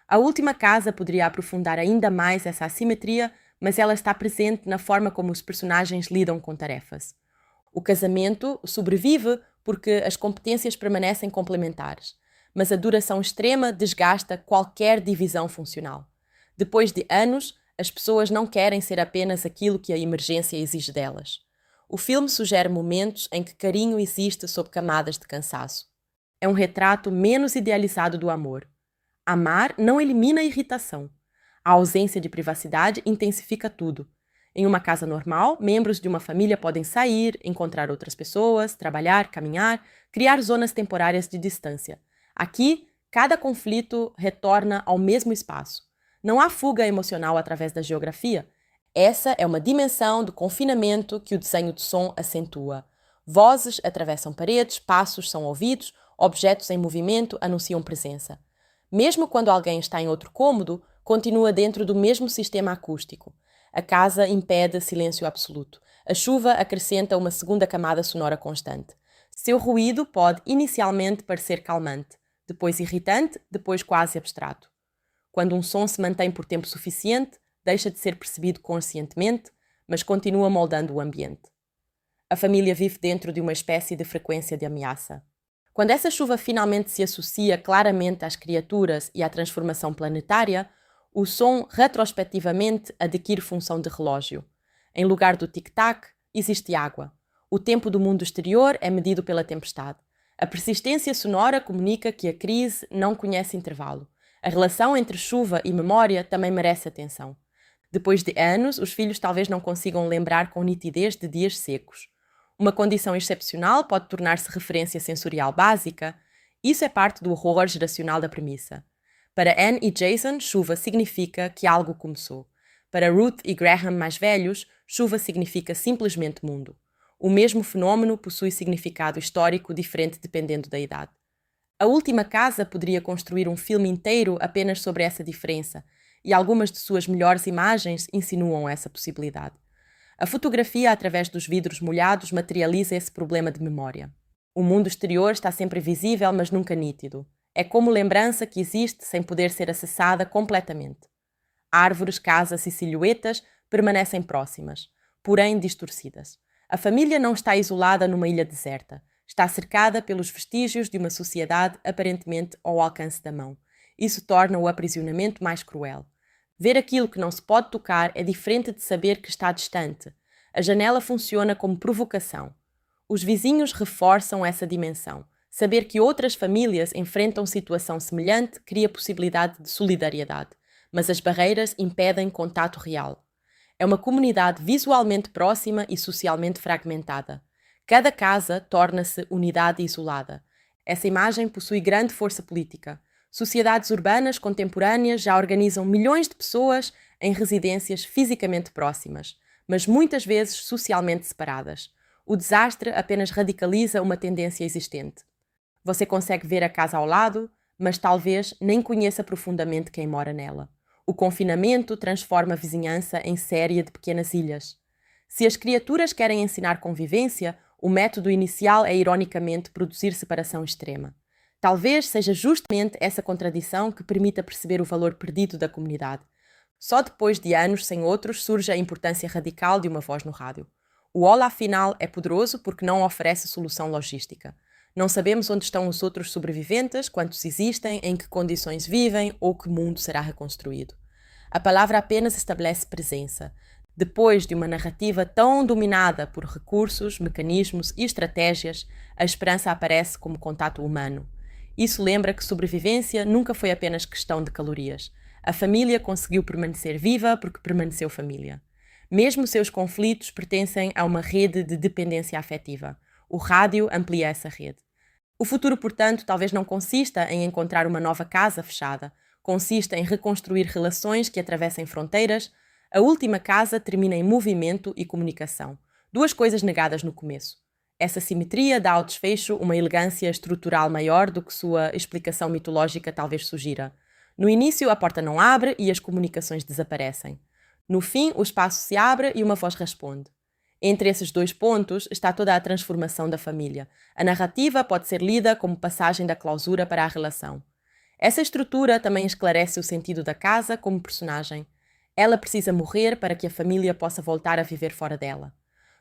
A última casa poderia aprofundar ainda mais essa assimetria, mas ela está presente na forma como os personagens lidam com tarefas. O casamento sobrevive porque as competências permanecem complementares, mas a duração extrema desgasta qualquer divisão funcional. Depois de anos, as pessoas não querem ser apenas aquilo que a emergência exige delas. O filme sugere momentos em que carinho existe sob camadas de cansaço. É um retrato menos idealizado do amor. Amar não elimina a irritação. A ausência de privacidade intensifica tudo. Em uma casa normal, membros de uma família podem sair, encontrar outras pessoas, trabalhar, caminhar, criar zonas temporárias de distância. Aqui, cada conflito retorna ao mesmo espaço. Não há fuga emocional através da geografia. Essa é uma dimensão do confinamento que o desenho de som acentua. Vozes atravessam paredes, passos são ouvidos, objetos em movimento anunciam presença. Mesmo quando alguém está em outro cômodo, continua dentro do mesmo sistema acústico. A casa impede silêncio absoluto. A chuva acrescenta uma segunda camada sonora constante. Seu ruído pode inicialmente parecer calmante, depois irritante, depois quase abstrato. Quando um som se mantém por tempo suficiente, deixa de ser percebido conscientemente, mas continua moldando o ambiente. A família vive dentro de uma espécie de frequência de ameaça. Quando essa chuva finalmente se associa claramente às criaturas e à transformação planetária, o som retrospectivamente adquire função de relógio. Em lugar do tic-tac, existe água. O tempo do mundo exterior é medido pela tempestade. A persistência sonora comunica que a crise não conhece intervalo. A relação entre chuva e memória também merece atenção. Depois de anos, os filhos talvez não consigam lembrar com nitidez de dias secos. Uma condição excepcional pode tornar-se referência sensorial básica. Isso é parte do horror geracional da premissa. Para Anne e Jason, chuva significa que algo começou. Para Ruth e Graham mais velhos, chuva significa simplesmente mundo. O mesmo fenômeno possui significado histórico diferente dependendo da idade. A última casa poderia construir um filme inteiro apenas sobre essa diferença, e algumas de suas melhores imagens insinuam essa possibilidade. A fotografia através dos vidros molhados materializa esse problema de memória. O mundo exterior está sempre visível, mas nunca nítido. É como lembrança que existe sem poder ser acessada completamente. Árvores, casas e silhuetas permanecem próximas, porém distorcidas. A família não está isolada numa ilha deserta. Está cercada pelos vestígios de uma sociedade aparentemente ao alcance da mão. Isso torna o aprisionamento mais cruel. Ver aquilo que não se pode tocar é diferente de saber que está distante. A janela funciona como provocação. Os vizinhos reforçam essa dimensão. Saber que outras famílias enfrentam situação semelhante cria possibilidade de solidariedade, mas as barreiras impedem contato real. É uma comunidade visualmente próxima e socialmente fragmentada. Cada casa torna-se unidade isolada. Essa imagem possui grande força política. Sociedades urbanas contemporâneas já organizam milhões de pessoas em residências fisicamente próximas, mas muitas vezes socialmente separadas. O desastre apenas radicaliza uma tendência existente. Você consegue ver a casa ao lado, mas talvez nem conheça profundamente quem mora nela. O confinamento transforma a vizinhança em série de pequenas ilhas. Se as criaturas querem ensinar convivência, o método inicial é, ironicamente, produzir separação extrema. Talvez seja justamente essa contradição que permita perceber o valor perdido da comunidade. Só depois de anos sem outros surge a importância radical de uma voz no rádio. O olá final é poderoso porque não oferece solução logística. Não sabemos onde estão os outros sobreviventes, quantos existem, em que condições vivem ou que mundo será reconstruído. A palavra apenas estabelece presença. Depois de uma narrativa tão dominada por recursos, mecanismos e estratégias, a esperança aparece como contato humano. Isso lembra que sobrevivência nunca foi apenas questão de calorias. A família conseguiu permanecer viva porque permaneceu família. Mesmo seus conflitos pertencem a uma rede de dependência afetiva. O rádio amplia essa rede. O futuro, portanto, talvez não consista em encontrar uma nova casa fechada. Consiste em reconstruir relações que atravessem fronteiras. A última casa termina em movimento e comunicação. Duas coisas negadas no começo. Essa simetria dá ao desfecho uma elegância estrutural maior do que sua explicação mitológica talvez sugira. No início, a porta não abre e as comunicações desaparecem. No fim, o espaço se abre e uma voz responde. Entre esses dois pontos está toda a transformação da família. A narrativa pode ser lida como passagem da clausura para a relação. Essa estrutura também esclarece o sentido da casa como personagem. Ela precisa morrer para que a família possa voltar a viver fora dela.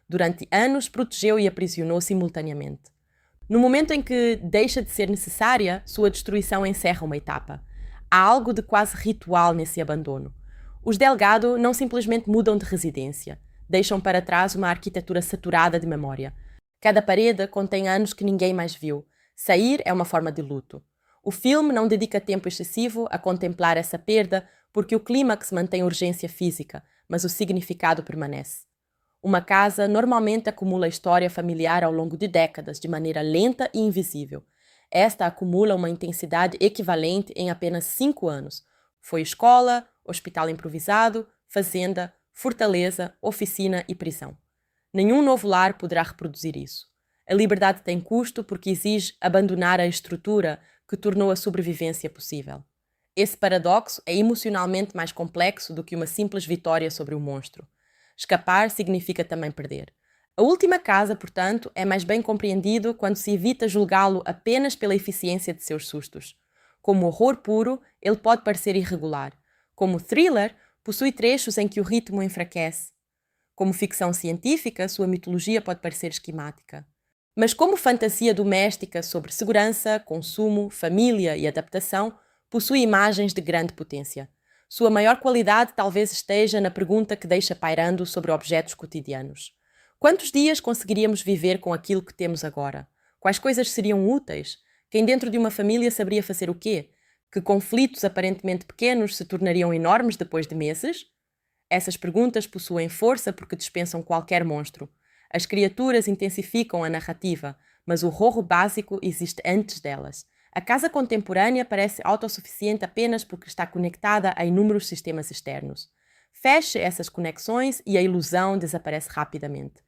Durante anos, protegeu e aprisionou simultaneamente. No momento em que deixa de ser necessária, sua destruição encerra uma etapa. Há algo de quase ritual nesse abandono. Os Delgado não simplesmente mudam de residência. Deixam para trás uma arquitetura saturada de memória. Cada parede contém anos que ninguém mais viu. Sair é uma forma de luto. O filme não dedica tempo excessivo a contemplar essa perda porque o clímax mantém urgência física, mas o significado permanece. Uma casa normalmente acumula história familiar ao longo de décadas, de maneira lenta e invisível. Esta acumula uma intensidade equivalente em apenas 5 anos. Foi escola, hospital improvisado, fazenda, fortaleza, oficina e prisão. Nenhum novo lar poderá reproduzir isso. A liberdade tem custo porque exige abandonar a estrutura que tornou a sobrevivência possível. Esse paradoxo é emocionalmente mais complexo do que uma simples vitória sobre o monstro. Escapar significa também perder. A última casa, portanto, é mais bem compreendido quando se evita julgá-lo apenas pela eficiência de seus sustos. Como horror puro, ele pode parecer irregular. Como thriller, possui trechos em que o ritmo enfraquece. Como ficção científica, sua mitologia pode parecer esquemática. Mas como fantasia doméstica sobre segurança, consumo, família e adaptação, possui imagens de grande potência. Sua maior qualidade talvez esteja na pergunta que deixa pairando sobre objetos cotidianos. Quantos dias conseguiríamos viver com aquilo que temos agora? Quais coisas seriam úteis? Quem dentro de uma família saberia fazer o quê? Que conflitos aparentemente pequenos se tornariam enormes depois de meses? Essas perguntas possuem força porque dispensam qualquer monstro. As criaturas intensificam a narrativa, mas o horror básico existe antes delas. A casa contemporânea parece autossuficiente apenas porque está conectada a inúmeros sistemas externos. Feche essas conexões e a ilusão desaparece rapidamente.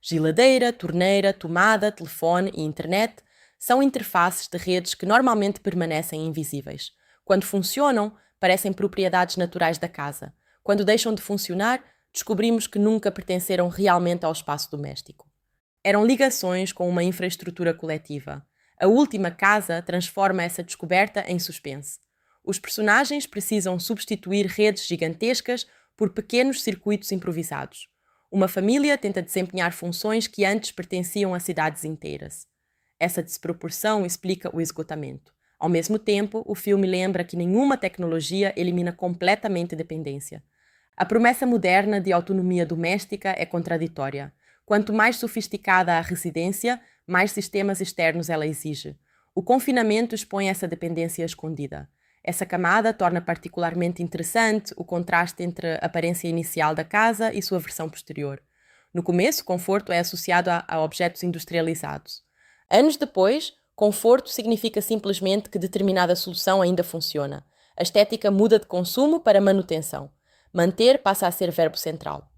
Geladeira, torneira, tomada, telefone e internet são interfaces de redes que normalmente permanecem invisíveis. Quando funcionam, parecem propriedades naturais da casa. Quando deixam de funcionar, descobrimos que nunca pertenceram realmente ao espaço doméstico. Eram ligações com uma infraestrutura coletiva. A última casa transforma essa descoberta em suspense. Os personagens precisam substituir redes gigantescas por pequenos circuitos improvisados. Uma família tenta desempenhar funções que antes pertenciam a cidades inteiras. Essa desproporção explica o esgotamento. Ao mesmo tempo, o filme lembra que nenhuma tecnologia elimina completamente a dependência. A promessa moderna de autonomia doméstica é contraditória. Quanto mais sofisticada a residência, mais sistemas externos ela exige. O confinamento expõe essa dependência escondida. Essa camada torna particularmente interessante o contraste entre a aparência inicial da casa e sua versão posterior. No começo, conforto é associado a objetos industrializados. Anos depois, conforto significa simplesmente que determinada solução ainda funciona. A estética muda de consumo para manutenção. Manter passa a ser verbo central.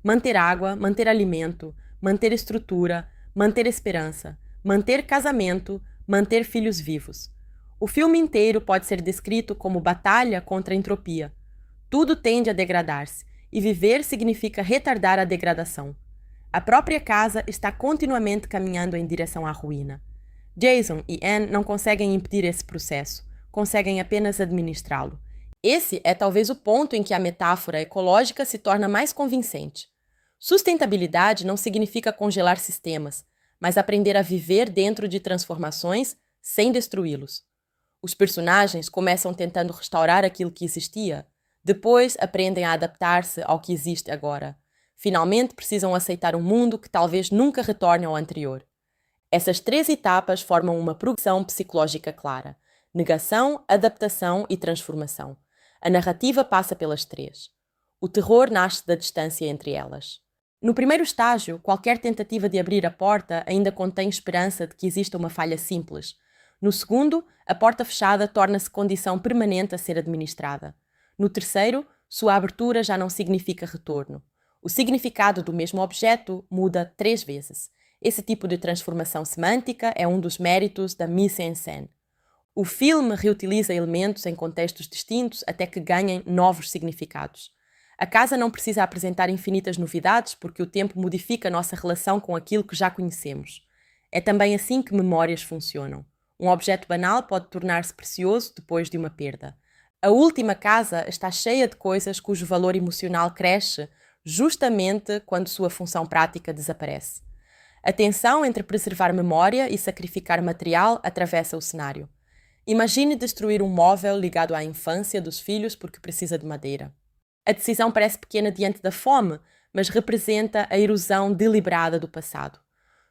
Manter água, manter alimento, manter estrutura, manter esperança, manter casamento, manter filhos vivos. O filme inteiro pode ser descrito como batalha contra a entropia. Tudo tende a degradar-se, e viver significa retardar a degradação. A própria casa está continuamente caminhando em direção à ruína. Jason e Anne não conseguem impedir esse processo, conseguem apenas administrá-lo. Esse é talvez o ponto em que a metáfora ecológica se torna mais convincente. Sustentabilidade não significa congelar sistemas, mas aprender a viver dentro de transformações sem destruí-los. Os personagens começam tentando restaurar aquilo que existia, depois aprendem a adaptar-se ao que existe agora. Finalmente precisam aceitar um mundo que talvez nunca retorne ao anterior. Essas 3 etapas formam uma progressão psicológica clara: negação, adaptação e transformação. A narrativa passa pelas 3. O terror nasce da distância entre elas. No primeiro estágio, qualquer tentativa de abrir a porta ainda contém esperança de que exista uma falha simples. No segundo, a porta fechada torna-se condição permanente a ser administrada. No terceiro, sua abertura já não significa retorno. O significado do mesmo objeto muda 3 vezes. Esse tipo de transformação semântica é um dos méritos da mise-en-scène. O filme reutiliza elementos em contextos distintos até que ganhem novos significados. A casa não precisa apresentar infinitas novidades porque o tempo modifica a nossa relação com aquilo que já conhecemos. É também assim que memórias funcionam. Um objeto banal pode tornar-se precioso depois de uma perda. A última casa está cheia de coisas cujo valor emocional cresce justamente quando sua função prática desaparece. A tensão entre preservar memória e sacrificar material atravessa o cenário. Imagine destruir um móvel ligado à infância dos filhos porque precisa de madeira. A decisão parece pequena diante da fome, mas representa a erosão deliberada do passado.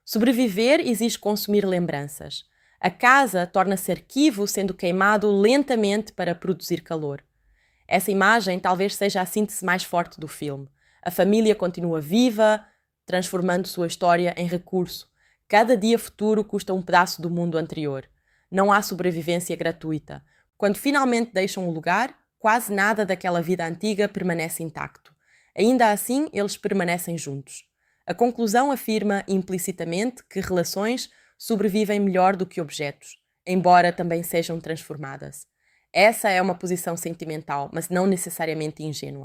Sobreviver exige consumir lembranças. A casa torna-se arquivo sendo queimado lentamente para produzir calor. Essa imagem talvez seja a síntese mais forte do filme. A família continua viva, transformando sua história em recurso. Cada dia futuro custa um pedaço do mundo anterior. Não há sobrevivência gratuita. Quando finalmente deixam o lugar, quase nada daquela vida antiga permanece intacto. Ainda assim, eles permanecem juntos. A conclusão afirma implicitamente que relações sobrevivem melhor do que objetos, embora também sejam transformadas. Essa é uma posição sentimental, mas não necessariamente ingênua.